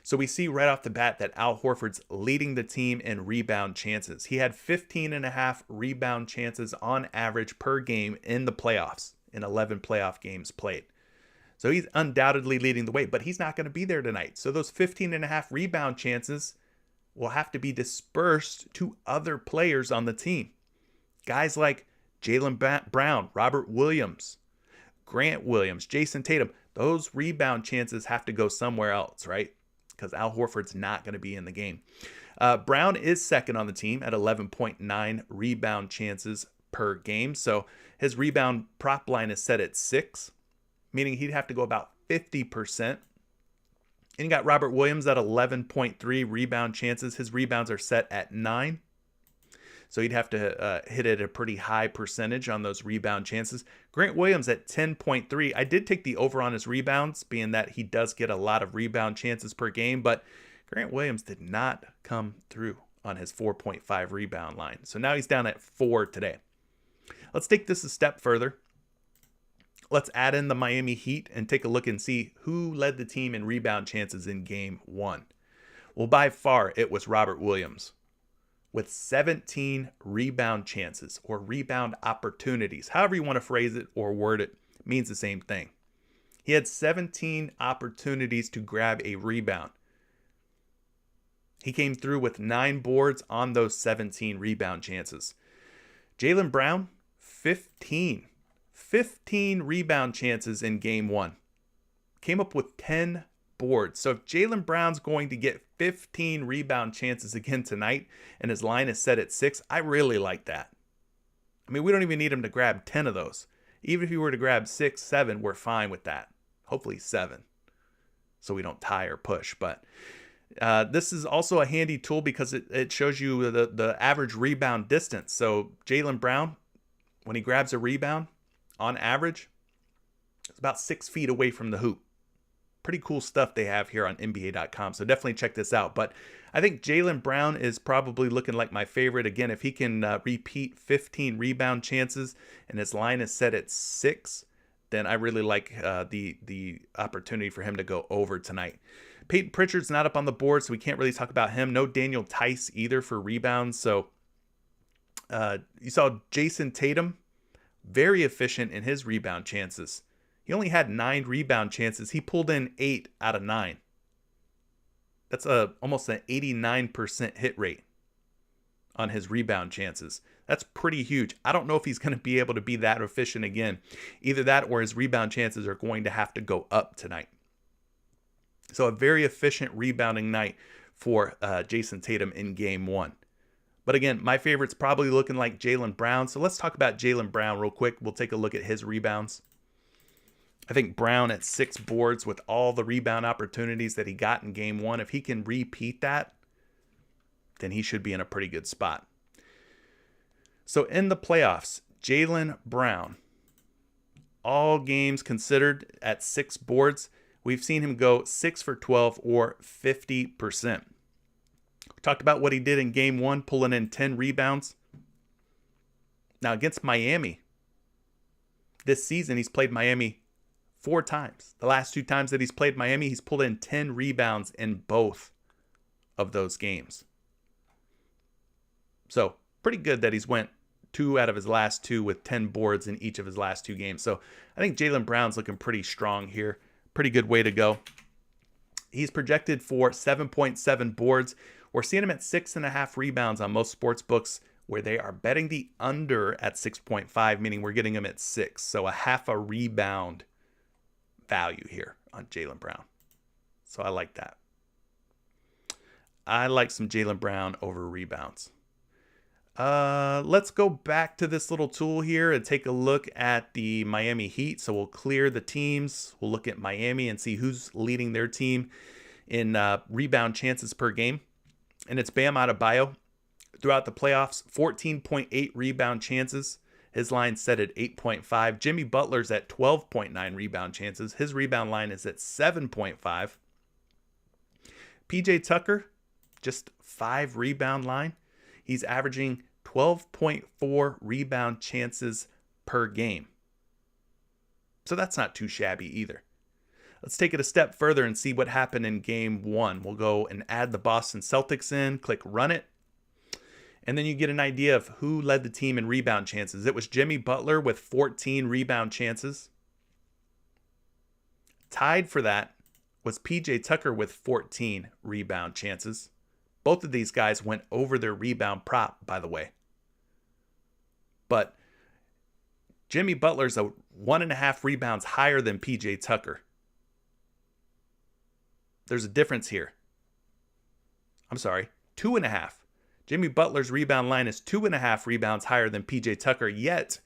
So we see right off the bat that Al Horford's leading the team in rebound chances. He had 15.5 rebound chances on average per game in the playoffs, in 11 playoff games played. So he's undoubtedly leading the way, but he's not going to be there tonight. So those 15.5 rebound chances will have to be dispersed to other players on the team. Guys like Jaylen Brown, Robert Williams, Grant Williams, Jason Tatum, those rebound chances have to go somewhere else, right? Because Al Horford's not going to be in the game. Brown is second on the team at 11.9 rebound chances per game. So his rebound prop line is set at 6, meaning he'd have to go about 50%. And you got Robert Williams at 11.3 rebound chances. His rebounds are set at 9. So he'd have to hit it a pretty high percentage on those rebound chances. Grant Williams at 10.3. I did take the over on his rebounds, being that he does get a lot of rebound chances per game, but Grant Williams did not come through on his 4.5 rebound line. So now he's down at 4 today. Let's take this a step further. Let's add in the Miami Heat and take a look and see who led the team in rebound chances in game 1. Well, by far, it was Robert Williams with 17 rebound chances, or rebound opportunities. However you want to phrase it or word it, means the same thing. He had 17 opportunities to grab a rebound. He came through with 9 boards on those 17 rebound chances. Jaylen Brown, 15 rebound chances in game 1. Came up with 10 boards. So if Jaylen Brown's going to get 15 rebound chances again tonight and his line is set at 6, I really like that. I mean, we don't even need him to grab 10 of those. Even if he were to grab 6, 7, we're fine with that. Hopefully 7, so we don't tie or push. But this is also a handy tool because it shows you the average rebound distance. So Jaylen Brown, when he grabs a rebound, on average, it's about 6 feet away from the hoop. Pretty cool stuff they have here on NBA.com, so definitely check this out. But I think Jaylen Brown is probably looking like my favorite. Again, if he can repeat 15 rebound chances and his line is set at 6, then I really like the opportunity for him to go over tonight. Peyton Pritchard's not up on the board, so we can't really talk about him. No Daniel Tice either for rebounds. So you saw Jason Tatum, very efficient in his rebound chances. He only had 9 rebound chances. He pulled in 8 out of 9. That's almost an 89% hit rate on his rebound chances. That's pretty huge. I don't know if he's going to be able to be that efficient again. Either that or his rebound chances are going to have to go up tonight. So a very efficient rebounding night for Jason Tatum in game 1. But again, my favorite's probably looking like Jaylen Brown. So let's talk about Jaylen Brown real quick. We'll take a look at his rebounds. I think Brown at 6 boards with all the rebound opportunities that he got in game 1. If he can repeat that, then he should be in a pretty good spot. So in the playoffs, Jaylen Brown, all games considered at 6 boards, we've seen him go 6 for 12 or 50%. We talked about what he did in game 1, pulling in 10 rebounds. Now against Miami, this season he's played Miami 4 times. The last 2 times that he's played Miami, he's pulled in 10 rebounds in both of those games. So pretty good that he's went 2 out of his last 2 with 10 boards in each of his last 2 games. So I think Jaylen Brown's looking pretty strong here. Pretty good way to go. He's projected for 7.7 boards. We're seeing him at 6.5 rebounds on most sports books, where they are betting the under at 6.5, meaning we're getting him at 6. So a half a rebound value here on Jaylen Brown. So I like that. I like some Jaylen Brown over rebounds. Let's go back to this little tool here and take a look at the Miami Heat. So we'll clear the teams. We'll look at Miami and see who's leading their team in rebound chances per game. And it's Bam Adebayo. Throughout the playoffs, 14.8 rebound chances. His line set at 8.5. Jimmy Butler's at 12.9 rebound chances. His rebound line is at 7.5. PJ Tucker, just 5 rebound line. He's averaging 12.4 rebound chances per game. So that's not too shabby either. Let's take it a step further and see what happened in game 1. We'll go and add the Boston Celtics in, click run it. And then you get an idea of who led the team in rebound chances. It was Jimmy Butler with 14 rebound chances. Tied for that was PJ Tucker with 14 rebound chances. Both of these guys went over their rebound prop, by the way. But Jimmy Butler's 1.5 rebounds higher than PJ Tucker. There's a difference here. I'm sorry, 2.5. Jimmy Butler's rebound line is 2.5 rebounds higher than PJ Tucker, yet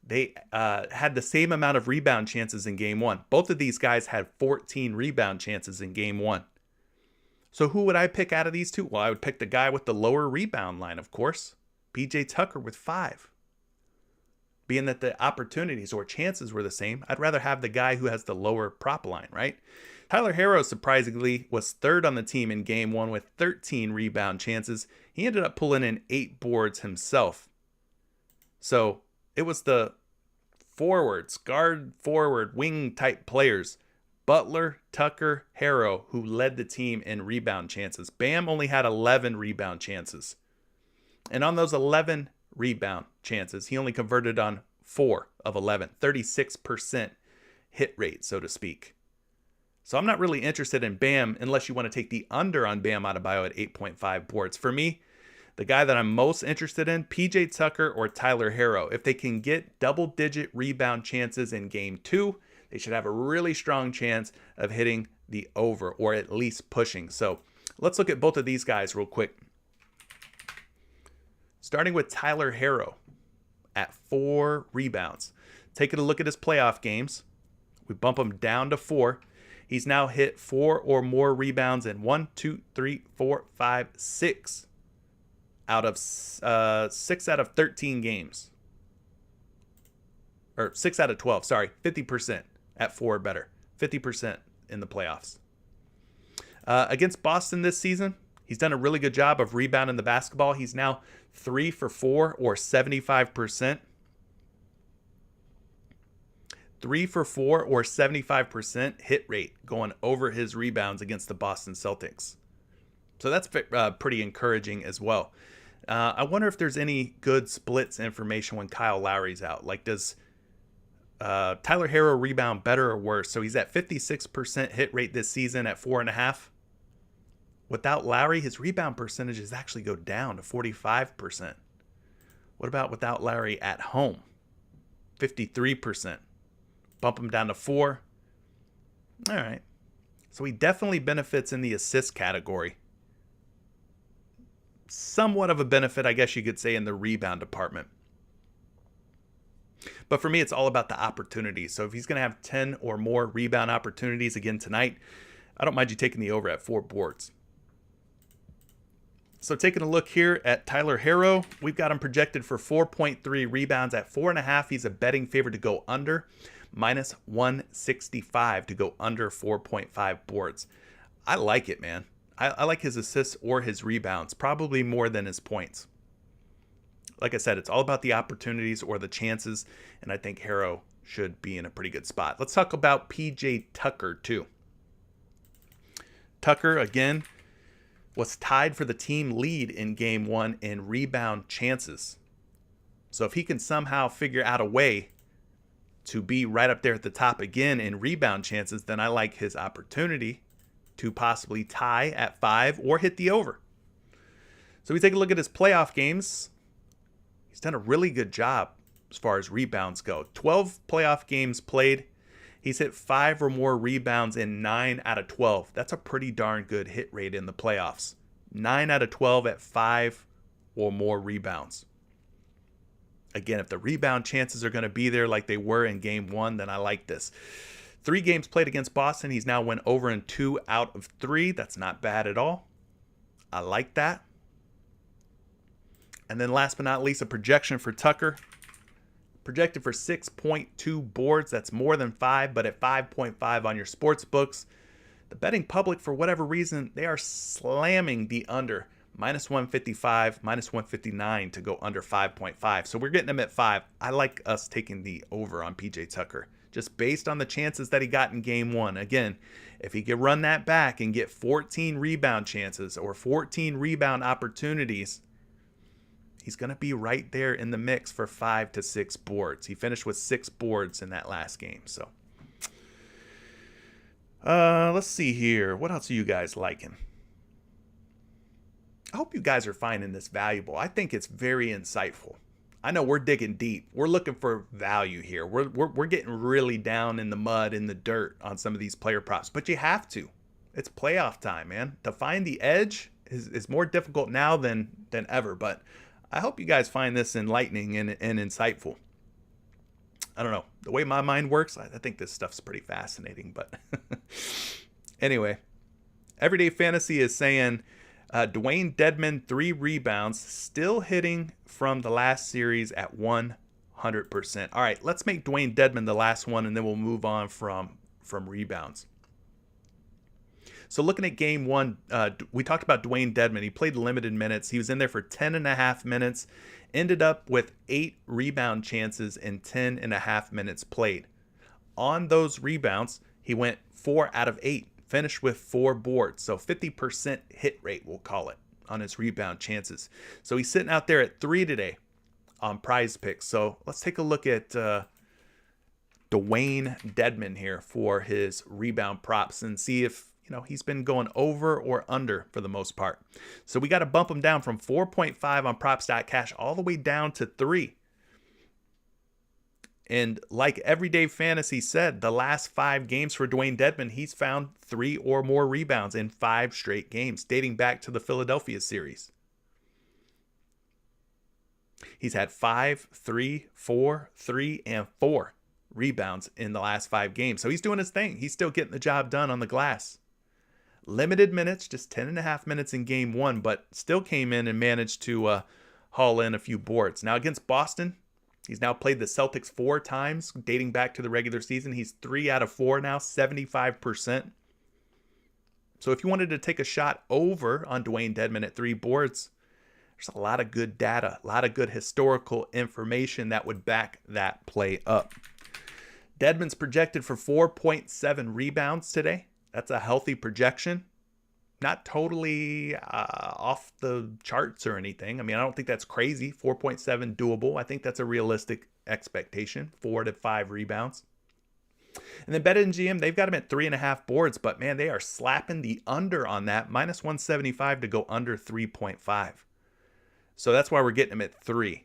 they had the same amount of rebound chances in game 1. Both of these guys had 14 rebound chances in game 1. So who would I pick out of these two? Well, I would pick the guy with the lower rebound line, of course. PJ Tucker with 5. Being that the opportunities or chances were the same, I'd rather have the guy who has the lower prop line, right? Tyler Herro, surprisingly, was 3rd on the team in game 1 with 13 rebound chances. He ended up pulling in 8 boards himself. So it was the forwards, guard forward, wing type players, Butler, Tucker, Herro, who led the team in rebound chances. Bam only had 11 rebound chances. And on those 11 rebound chances, he only converted on 4 of 11, 36% hit rate, so to speak. So I'm not really interested in Bam unless you want to take the under on Bam Adebayo at 8.5 boards. For me, the guy that I'm most interested in, PJ Tucker or Tyler Herro. If they can get double-digit rebound chances in game 2, they should have a really strong chance of hitting the over or at least pushing. So let's look at both of these guys real quick. Starting with Tyler Herro at 4 rebounds. Taking a look at his playoff games. We bump him down to 4. He's now hit 4 or more rebounds in 1, 2, 3, 4, 5, 6 out of 6 out of 13 games. Or 6 out of 12, sorry, 50% at 4 or better. 50% in the playoffs. Against Boston this season, he's done a really good job of rebounding the basketball. He's now 3 for 4 or 75%. 3 for 4 or 75% hit rate going over his rebounds against the Boston Celtics. So that's pretty encouraging as well. I wonder if there's any good splits information when Kyle Lowry's out. Like, does Tyler Herro rebound better or worse? So he's at 56% hit rate this season at 4.5. Without Lowry, his rebound percentages actually go down to 45%. What about without Lowry at home? 53%. Bump him down to 4. All right. So he definitely benefits in the assist category. Somewhat of a benefit, I guess you could say, in the rebound department. But for me, it's all about the opportunities. So if he's going to have 10 or more rebound opportunities again tonight, I don't mind you taking the over at 4 boards. So taking a look here at Tyler Herro, we've got him projected for 4.3 rebounds at 4.5. He's a betting favorite to go under. Minus 165 to go under 4.5 boards. I like it, man. I like his assists or his rebounds, probably more than his points. Like I said, it's all about the opportunities or the chances, and I think Herro should be in a pretty good spot. Let's talk about PJ Tucker, too. Tucker, again, was tied for the team lead in game 1 in rebound chances. So if he can somehow figure out a way to be right up there at the top again in rebound chances, then I like his opportunity to possibly tie at 5 or hit the over. So we take a look at his playoff games. He's done a really good job as far as rebounds go. 12 playoff games played. He's hit 5 or more rebounds in 9 out of 12. That's a pretty darn good hit rate in the playoffs. 9 out of 12 at 5 or more rebounds. Again, if the rebound chances are going to be there like they were in game 1, then I like this. 3 games played against Boston. He's now went over in 2 out of 3. That's not bad at all. I like that. And then last but not least, a projection for Tucker. Projected for 6.2 boards. That's more than 5, but at 5.5 on your sports books. The betting public, for whatever reason, they are slamming the under. Minus 155, minus 159 to go under 5.5. So we're getting him at 5. I like us taking the over on PJ Tucker, just based on the chances that he got in game 1. Again, if he could run that back and get 14 rebound chances or 14 rebound opportunities, he's going to be right there in the mix for 5 to 6 boards. He finished with 6 boards in that last game. So let's see here. What else are you guys liking? I hope you guys are finding this valuable. I think it's very insightful. I know we're digging deep. We're looking for value here. We're getting really down in the mud, in the dirt on some of these player props. But you have to. It's playoff time, man. To find the edge is more difficult now than ever. But I hope you guys find this enlightening and insightful. I don't know. The way my mind works, I think this stuff's pretty fascinating. But anyway, Everyday Fantasy is saying Dwayne Dedmon, 3 rebounds, still hitting from the last series at 100%. All right, let's make Dwayne Dedmon the last one, and then we'll move on from rebounds. So looking at game 1, we talked about Dwayne Dedmon. He played limited minutes. He was in there for 10.5 minutes, ended up with 8 rebound chances in 10.5 minutes played. On those rebounds, he went 4 out of 8. Finished with 4 boards, so 50% hit rate, we'll call it, on his rebound chances. So he's sitting out there at 3 today on PrizePicks. So let's take a look at Dwayne Dedmon here for his rebound props and see if he's been going over or under for the most part. So we got to bump him down from 4.5 on props.cash all the way down to 3. And like Everyday Fantasy said, the last 5 games for Dwayne Dedmon, he's found 3 or more rebounds in 5 straight games, dating back to the Philadelphia series. He's had 5, 3, 4, 3, and 4 rebounds in the last 5 games. So he's doing his thing. He's still getting the job done on the glass. Limited minutes, just 10.5 minutes in game 1, but still came in and managed to haul in a few boards. Now against Boston, he's now played the Celtics 4 times, dating back to the regular season. He's 3 out of 4 now, 75%. So if you wanted to take a shot over on Dwayne Dedmon at 3 boards, there's a lot of good data, a lot of good historical information that would back that play up. Dedmon's projected for 4.7 rebounds today. That's a healthy projection. Not totally off the charts or anything. I mean, I don't think that's crazy. 4.7 doable. I think that's a realistic expectation. 4 to 5 rebounds. And then BetMGM, they've got him at 3.5 boards, but man, they are slapping the under on that. Minus 175 to go under 3.5. So that's why we're getting him at 3.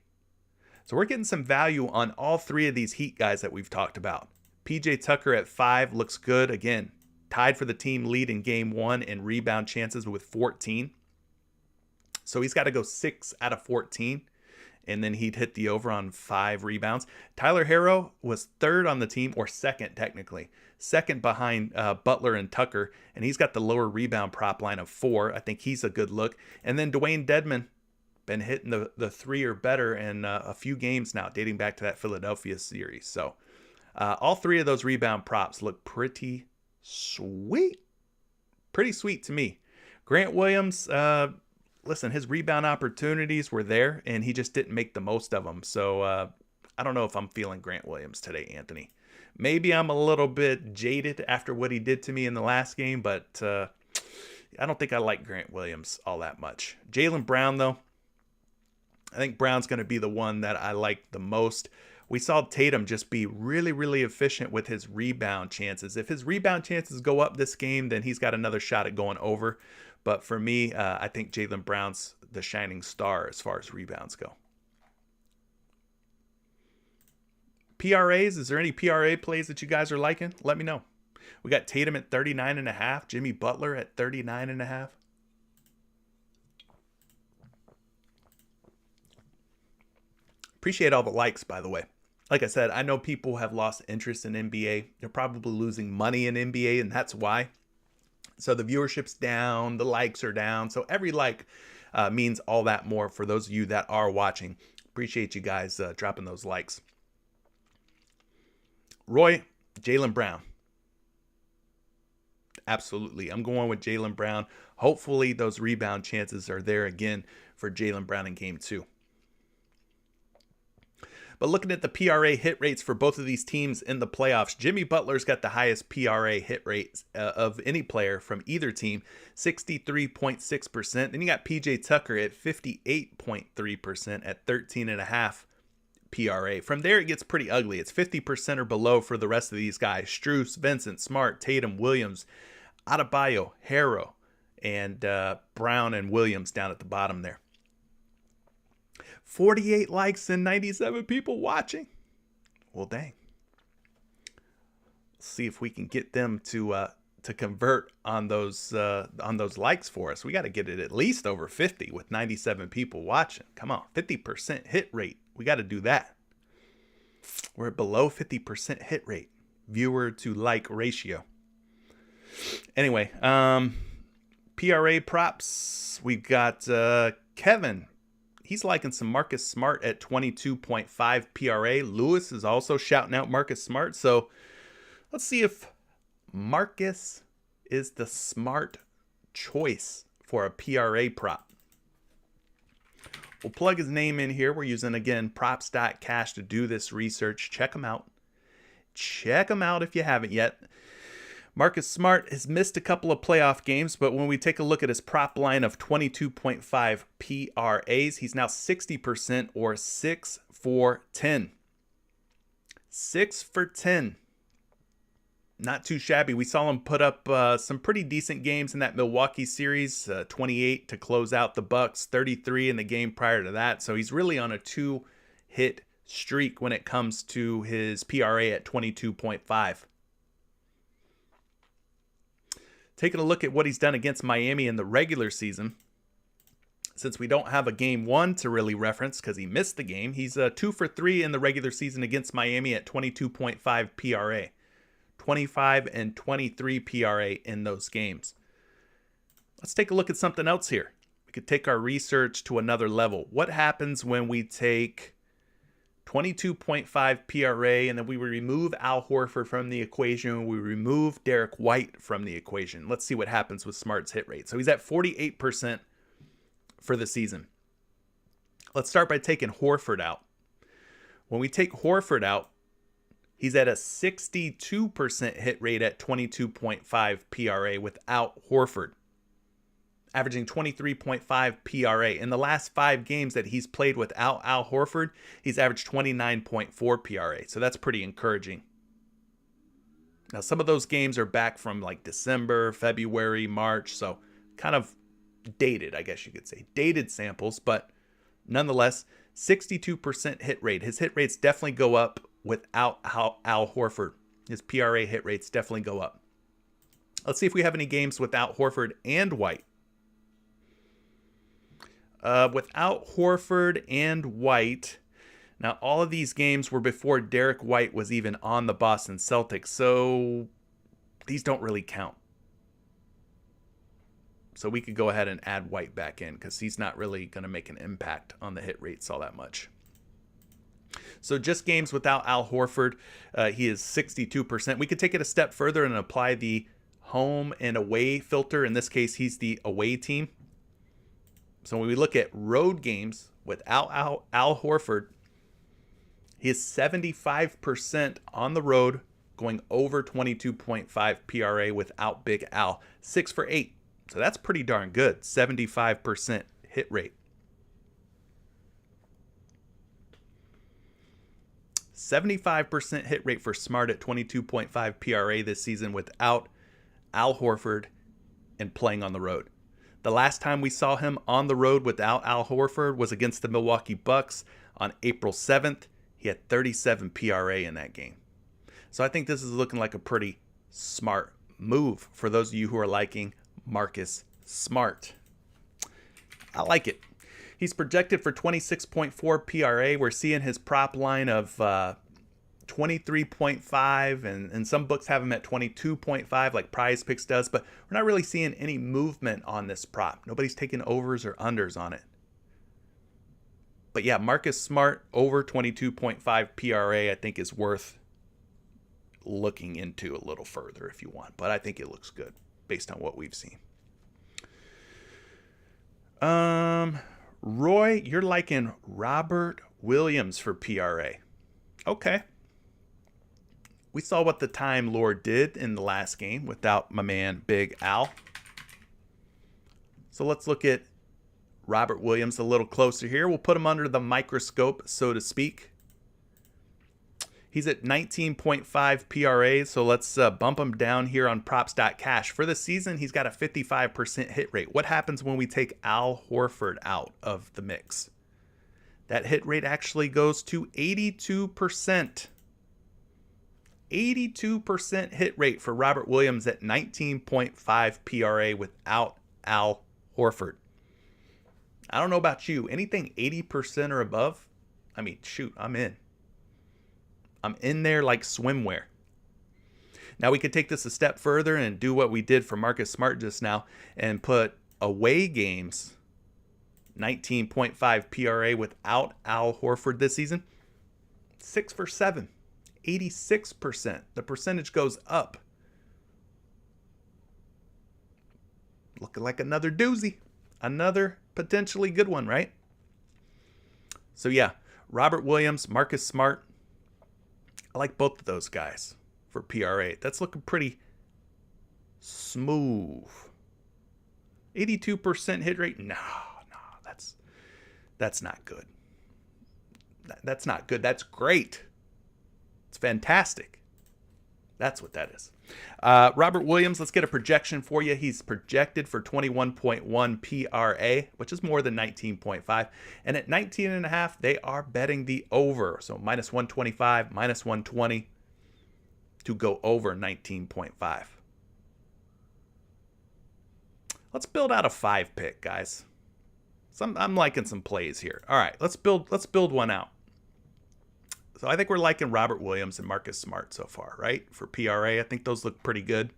So we're getting some value on all 3 of these Heat guys that we've talked about. PJ Tucker at 5 looks good. Again, tied for the team lead in game 1 in rebound chances with 14. So he's got to go 6 out of 14, and then he'd hit the over on 5 rebounds. Tyler Herro was 3rd on the team, or 2nd technically. 2nd behind Butler and Tucker, and he's got the lower rebound prop line of 4. I think he's a good look. And then Dwayne Dedmon, been hitting the 3 or better in a few games now, dating back to that Philadelphia series. So all 3 of those rebound props look pretty sweet. Pretty sweet to me. Grant Williams, listen, his rebound opportunities were there, and he just didn't make the most of them. So I don't know if I'm feeling Grant Williams today, Anthony. Maybe I'm a little bit jaded after what he did to me in the last game, but I don't think I like Grant Williams all that much. Jaylen Brown, though, I think Brown's going to be the one that I like the most. We saw Tatum just be really, really efficient with his rebound chances. If his rebound chances go up this game, then he's got another shot at going over. But for me, I think Jaylen Brown's the shining star as far as rebounds go. PRAs, is there any PRA plays that you guys are liking? Let me know. We got Tatum at 39.5, Jimmy Butler at 39.5. Appreciate all the likes, by the way. Like I said, I know people have lost interest in NBA. They're probably losing money in NBA, and that's why. So the viewership's down, the likes are down. So every like means all that more for those of you that are watching. Appreciate you guys dropping those likes. Roy, Jaylen Brown. Absolutely. I'm going with Jaylen Brown. Hopefully those rebound chances are there again for Jaylen Brown in game 2. But looking at the PRA hit rates for both of these teams in the playoffs, Jimmy Butler's got the highest PRA hit rate of any player from either team, 63.6%. Then you got PJ Tucker at 58.3% at 13.5 PRA. From there, it gets pretty ugly. It's 50% or below for the rest of these guys. Strus, Vincent, Smart, Tatum, Williams, Adebayo, Harrow, and Brown and Williams down at the bottom there. 48 likes and 97 people watching. Well, dang. Let's see if we can get them to convert on those likes for us. We got to get it at least over 50 with 97 people watching. Come on, 50% hit rate. We got to do that. We're below 50% hit rate, viewer to like ratio. Anyway, PRA props. We've got Kevin. He's liking some Marcus Smart at 22.5 PRA. Lewis is also shouting out Marcus Smart. So let's see if Marcus is the smart choice for a PRA prop. We'll plug his name in here. We're using, again, props.cash to do this research. Check him out. Check him out if you haven't yet. Marcus Smart has missed a couple of playoff games, but when we take a look at his prop line of 22.5 PRAs, he's now 60% or 6 for 10. 6 for 10. Not too shabby. We saw him put up some pretty decent games in that Milwaukee series, 28 to close out the Bucks, 33 in the game prior to that. So he's really on a 2-hit streak when it comes to his PRA at 22.5. Taking a look at what he's done against Miami in the regular season. Since we don't have a game 1 to really reference because he missed the game, he's 2 for 3 in the regular season against Miami at 22.5 PRA. 25 and 23 PRA in those games. Let's take a look at something else here. We could take our research to another level. What happens when we take 22.5 PRA and then we remove Al Horford from the equation, we remove Derek White from the equation? Let's see what happens with Smart's hit rate. So he's at 48% for the season. Let's start by taking Horford out. When we take Horford out, he's at a 62% hit rate at 22.5 PRA without Horford, averaging 23.5 PRA. In the last 5 games that he's played without Al Horford, he's averaged 29.4 PRA. So that's pretty encouraging. Now, some of those games are back from like December, February, March. So kind of dated, I guess you could say. Dated samples, but nonetheless, 62% hit rate. His hit rates definitely go up without Al Horford. His PRA hit rates definitely go up. Let's see if we have any games without Horford and White. Without Horford and White, now all of these games were before Derek White was even on the Boston Celtics, so these don't really count. So we could go ahead and add White back in because he's not really going to make an impact on the hit rates all that much. So just games without Al Horford, he is 62%. We could take it a step further and apply the home and away filter. In this case, he's the away team. So when we look at road games without Al Horford, he is 75% on the road, going over 22.5 PRA without Big Al. 6 for 8. So that's pretty darn good. 75% hit rate. 75% hit rate for Smart at 22.5 PRA this season without Al Horford and playing on the road. The last time we saw him on the road without Al Horford was against the Milwaukee Bucks on April 7th. He had 37 PRA in that game. So I think this is looking like a pretty smart move for those of you who are liking Marcus Smart. I like it. He's projected for 26.4 PRA. We're seeing his prop line of 23.5, and some books have him at 22.5 like PrizePicks does, but we're not really seeing any movement on this prop. Nobody's taking overs or unders on it. But yeah, Marcus Smart over 22.5 PRA I think is worth looking into a little further if you want, but I think it looks good based on what we've seen. Roy, you're liking Robert Williams for PRA. Okay. We saw what the Time Lord did in the last game without my man Big Al. So let's look at Robert Williams a little closer here. We'll put him under the microscope, so to speak. He's at 19.5 PRA, so let's bump him down here on props.cash. For the season, he's got a 55% hit rate. What happens when we take Al Horford out of the mix? That hit rate actually goes to 82%. 82% hit rate for Robert Williams at 19.5 PRA without Al Horford. I don't know about you. Anything 80% or above, I mean, shoot, I'm in. I'm in there like swimwear. Now we could take this a step further and do what we did for Marcus Smart just now and put away games 19.5 PRA without Al Horford this season. 6 for 7. 86%. The percentage goes up. Looking like another doozy. Another potentially good one, right? So yeah, Robert Williams, Marcus Smart. I like both of those guys for PRA. That's looking pretty smooth. 82% hit rate? No, that's not good. That's not good. That's great. It's fantastic. That's what that is. Robert Williams, let's get a projection for you. He's projected for 21.1 PRA, which is more than 19.5. And at 19.5, they are betting the over. So minus 125, minus 120 to go over 19.5. Let's build out a 5-pick, guys. I'm liking some plays here. All right, let's build one out. So I think we're liking Robert Williams and Marcus Smart so far, right? For PRA, I think those look pretty good.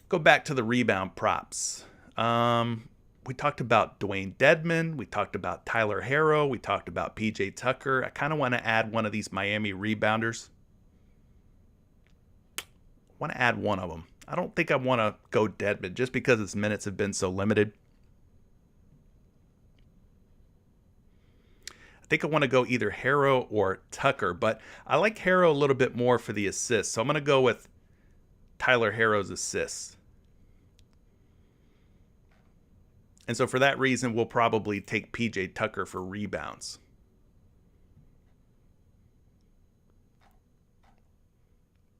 Go back to the rebound props. We talked about Dwayne Dedmon. We talked about Tyler Herro. We talked about PJ Tucker. I kind of want to add one of these Miami rebounders. I want to add one of them. I don't think I want to go Dedmon just because his minutes have been so limited. I think I want to go either Herro or Tucker, but I like Herro a little bit more for the assists. So I'm going to go with Tyler Herro's assists. And so for that reason, we'll probably take PJ Tucker for rebounds.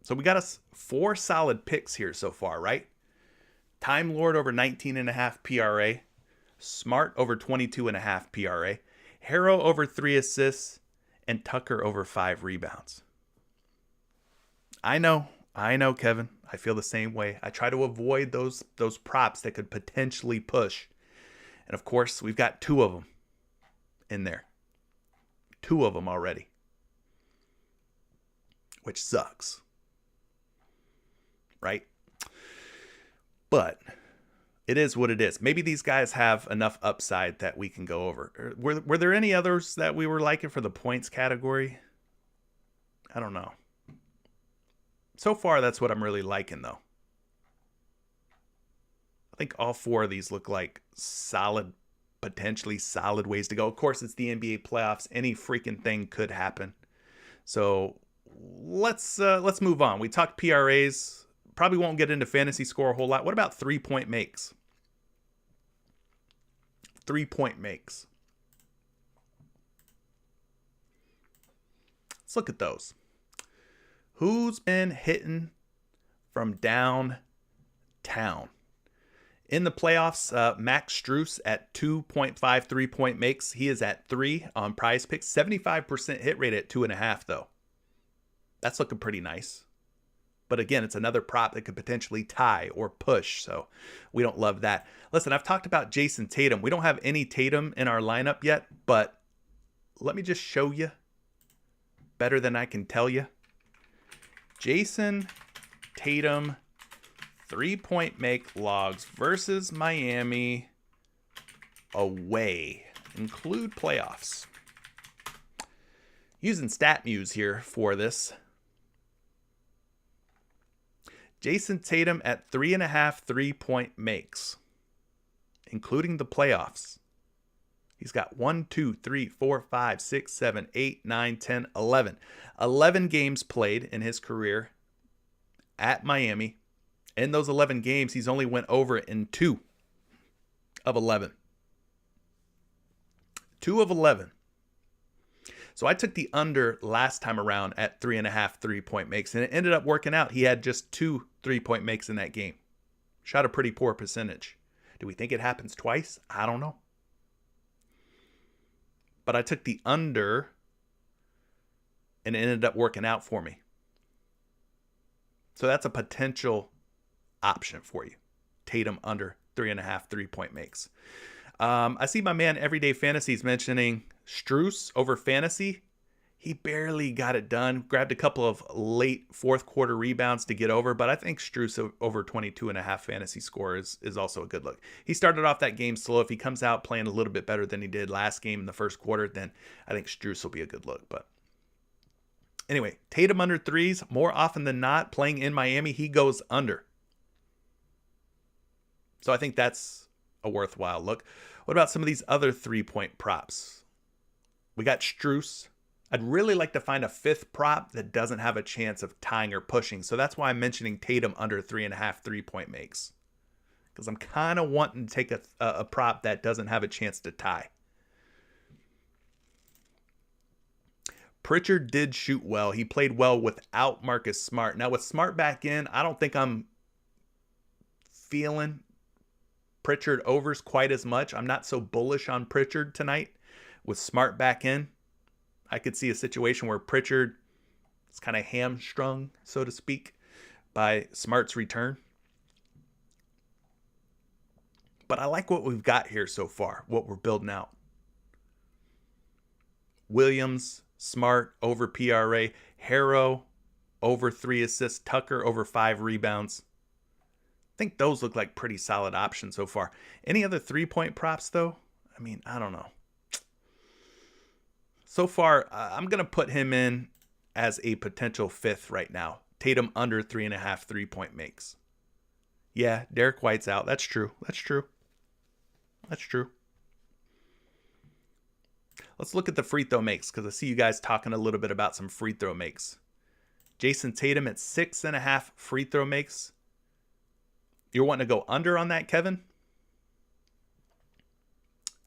So we got us 4 solid picks here so far, right? Time Lord over 19.5 PRA. Smart over 22.5 PRA. Herro over 3 assists, and Tucker over 5 rebounds. I know, Kevin. I feel the same way. I try to avoid those props that could potentially push. And of course, we've got 2 of them in there. 2 of them already. Which sucks. Right? But it is what it is. Maybe these guys have enough upside that we can go over. Were there any others that we were liking for the points category? I don't know. So far, that's what I'm really liking, though. I think all 4 of these look like solid, potentially solid ways to go. Of course, it's the NBA playoffs. Any freaking thing could happen. So let's move on. We talked PRAs. Probably won't get into fantasy score a whole lot. What about 3-point makes? 3-point makes. Let's look at those. Who's been hitting from downtown? In the playoffs, Max Strus at 2.5 3-point makes. He is at 3 on PrizePicks. 75% hit rate at 2.5, though. That's looking pretty nice. But again, it's another prop that could potentially tie or push, so we don't love that. Listen, I've talked about Jason Tatum. We don't have any Tatum in our lineup yet, but let me just show you better than I can tell you. Jason Tatum 3-point make logs versus Miami away. Include playoffs. Using StatMuse here for this. Jason Tatum at 3.5 3-point makes, including the playoffs. He's got 1, 2, 3, 4, 5, 6, 7, 8, 9, 10, 11. 11 games played in his career at Miami. In those 11 games, he's only went over in 2 of 11. 2 of 11. So I took the under last time around at 3.5 3-point makes, and it ended up working out. He had just 2 3-point makes in that game. Shot a pretty poor percentage. Do we think it happens twice? I don't know. But I took the under, and it ended up working out for me. So that's a potential option for you. Tatum under 3.5 3-point makes. I see my man Everyday Fantasy's mentioning Strus over fantasy. He barely got it done. Grabbed a couple of late fourth quarter rebounds to get over, but I think Strus over 22.5 fantasy score is also a good look. He started off that game slow. If he comes out playing a little bit better than he did last game in the first quarter, then I think Strus will be a good look. But anyway, Tatum under threes, more often than not, playing in Miami, he goes under. So I think that's a worthwhile look. What about some of these other 3-point props? We got Strus. I'd really like to find a 5th prop that doesn't have a chance of tying or pushing. So that's why I'm mentioning Tatum under 3.5 3-point makes. Because I'm kind of wanting to take a prop that doesn't have a chance to tie. Pritchard did shoot well. He played well without Marcus Smart. Now with Smart back in, I don't think I'm feeling Pritchard overs quite as much. I'm not so bullish on Pritchard tonight. With Smart back in, I could see a situation where Pritchard is kind of hamstrung, so to speak, by Smart's return. But I like what we've got here so far, what we're building out. Williams, Smart over PRA, Harrow over 3 assists, Tucker over 5 rebounds. I think those look like pretty solid options so far. Any other 3-point props, though? I mean, I don't know. So far, I'm going to put him in as a potential 5th right now. Tatum under 3.5 3-point makes. Yeah, Derek White's out. That's true. That's true. That's true. Let's look at the free throw makes because I see you guys talking a little bit about some free throw makes. Jason Tatum at 6.5 free throw makes. You're wanting to go under on that, Kevin?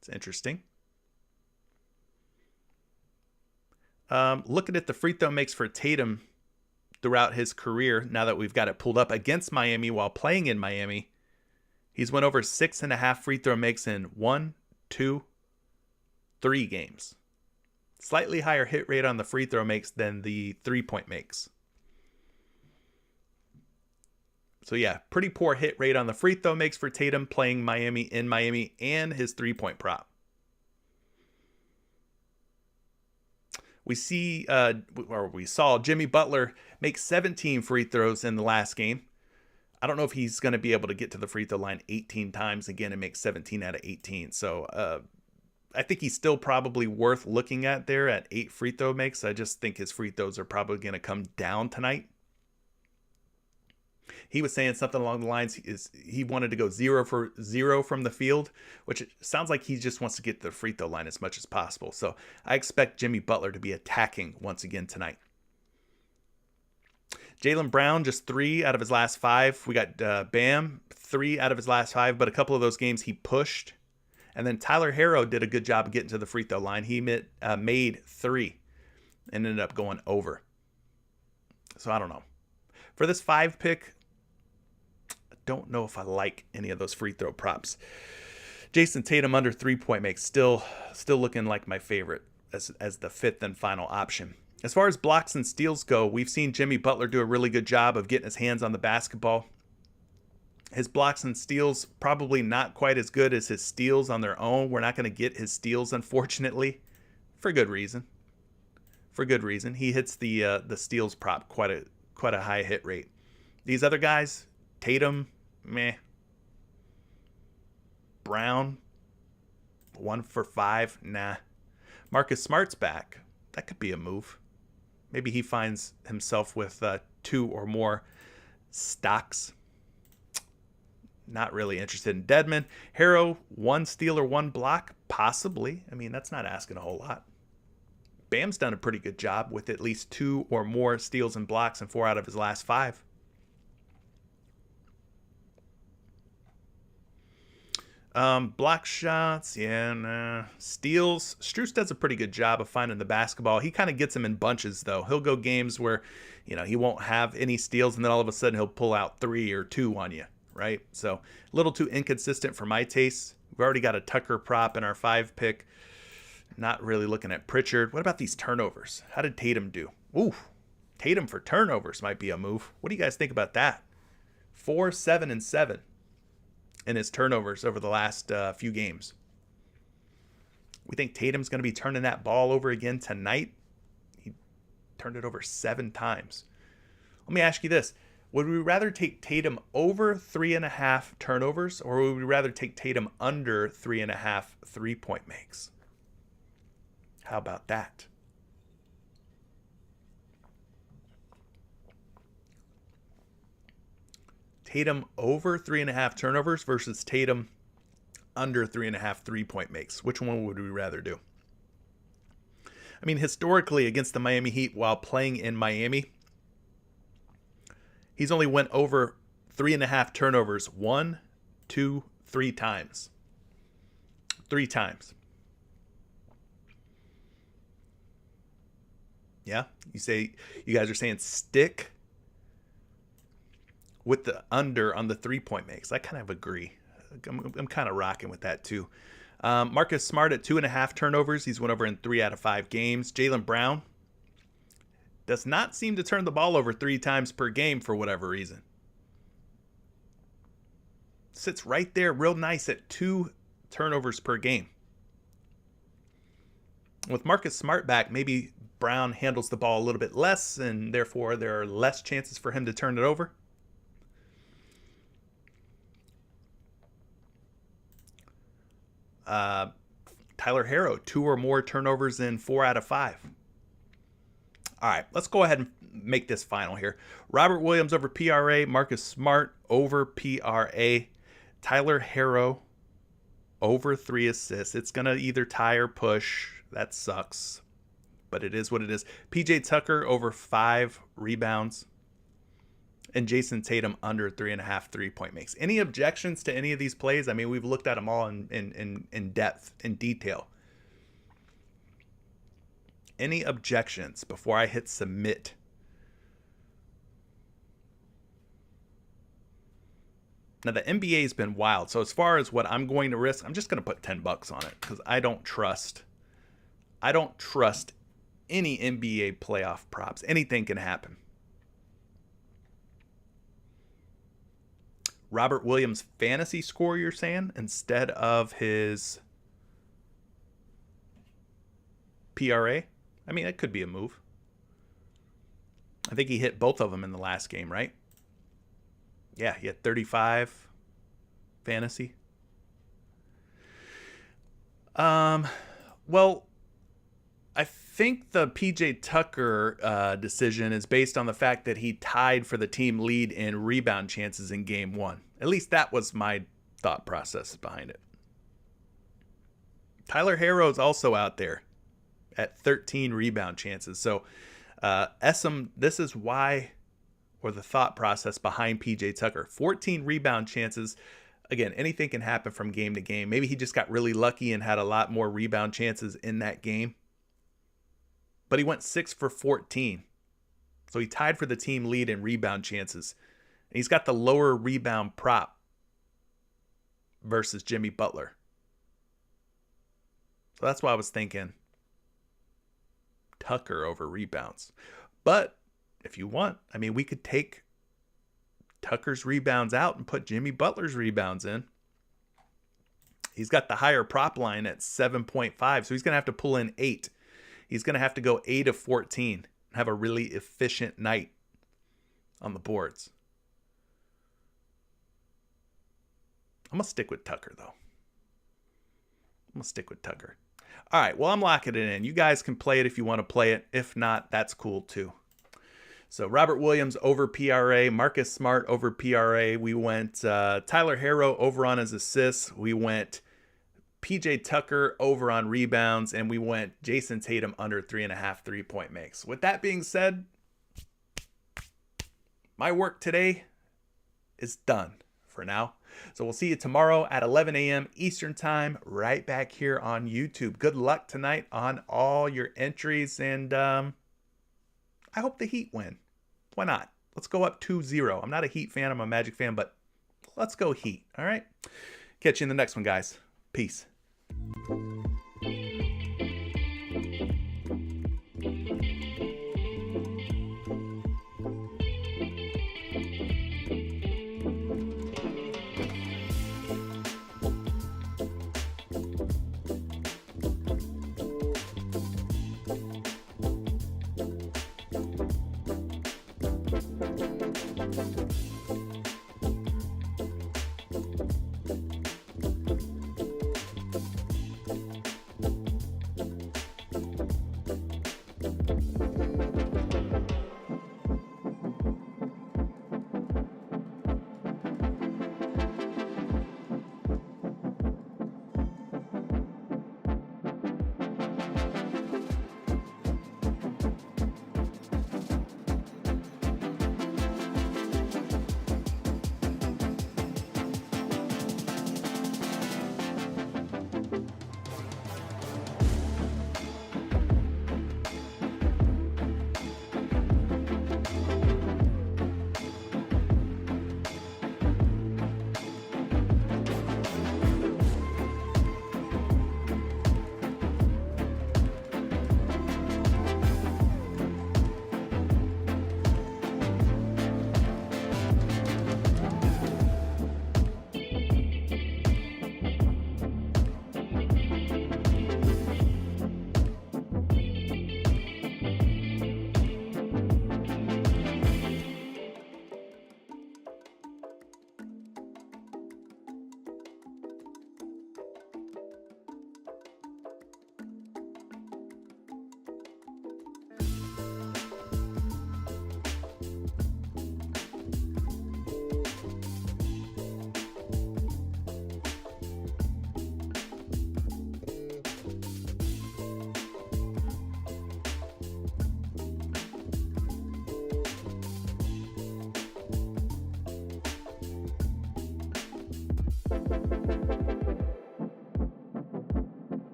It's interesting. Looking at the free throw makes for Tatum throughout his career, now that we've got it pulled up against Miami while playing in Miami, he's went over 6.5 free throw makes in 1, 2, 3 games. Slightly higher hit rate on the free throw makes than the 3-point makes. So yeah, pretty poor hit rate on the free throw makes for Tatum playing Miami in Miami and his 3-point prop. We saw Jimmy Butler make 17 free throws in the last game. I don't know if he's going to be able to get to the free throw line 18 times again and make 17 out of 18. So I think he's still probably worth looking at there at 8 free throw makes. I just think his free throws are probably going to come down tonight. He was saying something along the lines he wanted to go 0 for 0 from the field, which sounds like he just wants to get to the free throw line as much as possible. So I expect Jimmy Butler to be attacking once again tonight. Jaylen Brown, just 3 out of his last 5. We got Bam, 3 out of his last 5, but a couple of those games he pushed. And then Tyler Harrow did a good job of getting to the free throw line. He made 3. and ended up going over. So I don't know. For this 5 pick, I don't know if I like any of those free throw props. Jason Tatum under 3-point makes still looking like my favorite as the fifth and final option. As far as blocks and steals go, we've seen Jimmy Butler do a really good job of getting his hands on the basketball. His blocks and steals probably not quite as good as his steals on their own. We're not going to get his steals, unfortunately, for good reason. He hits the steals prop quite a high hit rate. These other guys, Tatum, meh. Brown, 1 for 5, nah. Marcus Smart's back. That could be a move. Maybe he finds himself with 2 or more stocks. Not really interested in Dedmon. Harrow, 1 steal or 1 block? Possibly. I mean, that's not asking a whole lot. Bam's done a pretty good job with at least 2 or more steals and blocks in 4 out of his last 5. Block shots, yeah, nah. Steals. Strus does a pretty good job of finding the basketball. He kind of gets them in bunches, though. He'll go games where, he won't have any steals, and then all of a sudden he'll pull out 3 or 2 on you, right? So a little too inconsistent for my taste. We've already got a Tucker prop in our 5 pick. Not really looking at Pritchard. What about these turnovers? How did Tatum do? Ooh, Tatum for turnovers might be a move. What do you guys think about that? 4, 7, and 7. In his turnovers over the last few games. We think Tatum's going to be turning that ball over again tonight. He turned it over 7 times. Let me ask you this. Would we rather take Tatum over 3.5 turnovers, or would we rather take Tatum under 3.5 3-point makes? How about that? Tatum over 3.5 turnovers versus Tatum under 3.5 3-point makes. Which one would we rather do? I mean, historically against the Miami Heat while playing in Miami, he's only went over 3.5 turnovers 1, 2, 3 times. 3 times. Yeah, you guys are saying stick with the under on the 3-point makes. I kind of agree. I'm kind of rocking with that too. Marcus Smart at 2.5 turnovers. He's went over in 3 out of 5 games. Jaylen Brown does not seem to turn the ball over 3 times per game for whatever reason. Sits right there real nice at 2 turnovers per game. With Marcus Smart back, maybe Brown handles the ball a little bit less, and therefore there are less chances for him to turn it over. Tyler Harrow, 2 or more turnovers in 4 out of 5. All right, let's go ahead and make this final here. Robert Williams over PRA, Marcus Smart over PRA, Tyler Harrow over 3 assists. It's going to either tie or push. That sucks, but it is what it is. PJ Tucker over 5 rebounds. And Jason Tatum under 3.5 3-point makes. Any objections to any of these plays? I mean, we've looked at them all in depth, in detail. Any objections before I hit submit? Now, the NBA has been wild. So as far as what I'm going to risk, I'm just going to put $10 on it because I don't trust any NBA playoff props. Anything can happen. Robert Williams fantasy score, you're saying, instead of his PRA? I mean, it could be a move. I think he hit both of them in the last game, right? Yeah, he had 35 fantasy. Well, I think the PJ Tucker decision is based on the fact that he tied for the team lead in rebound chances in game 1. At least that was my thought process behind it. Tyler Harrow's also out there at 13 rebound chances. So, this is why, or the thought process behind PJ Tucker. 14 rebound chances. Again, anything can happen from game to game. Maybe he just got really lucky and had a lot more rebound chances in that game. but he went 6 for 14. So he tied for the team lead in rebound chances. And he's got the lower rebound prop versus Jimmy Butler. So that's why I was thinking Tucker over rebounds. But if you want, I mean, we could take Tucker's rebounds out and put Jimmy Butler's rebounds in. He's got the higher prop line at 7.5, so he's going to have to pull in 8. He's going to have to go 8 of 14 and have a really efficient night on the boards. I'm going to stick with Tucker, though. All right, well, I'm locking it in. You guys can play it if you want to play it. If not, that's cool, too. So Robert Williams over PRA, Marcus Smart over PRA. We went Tyler Herro over on his assists. We went PJ Tucker over on rebounds, and we went Jason Tatum under 3.5 3-point makes. With that being said, my work today is done for now. So we'll see you tomorrow at 11 a.m. Eastern Time, right back here on YouTube. Good luck tonight on all your entries, and I hope the Heat win. Why not? Let's go up 2-0. I'm not a Heat fan. I'm a Magic fan, but let's go Heat. All right? Catch you in the next one, guys. Peace.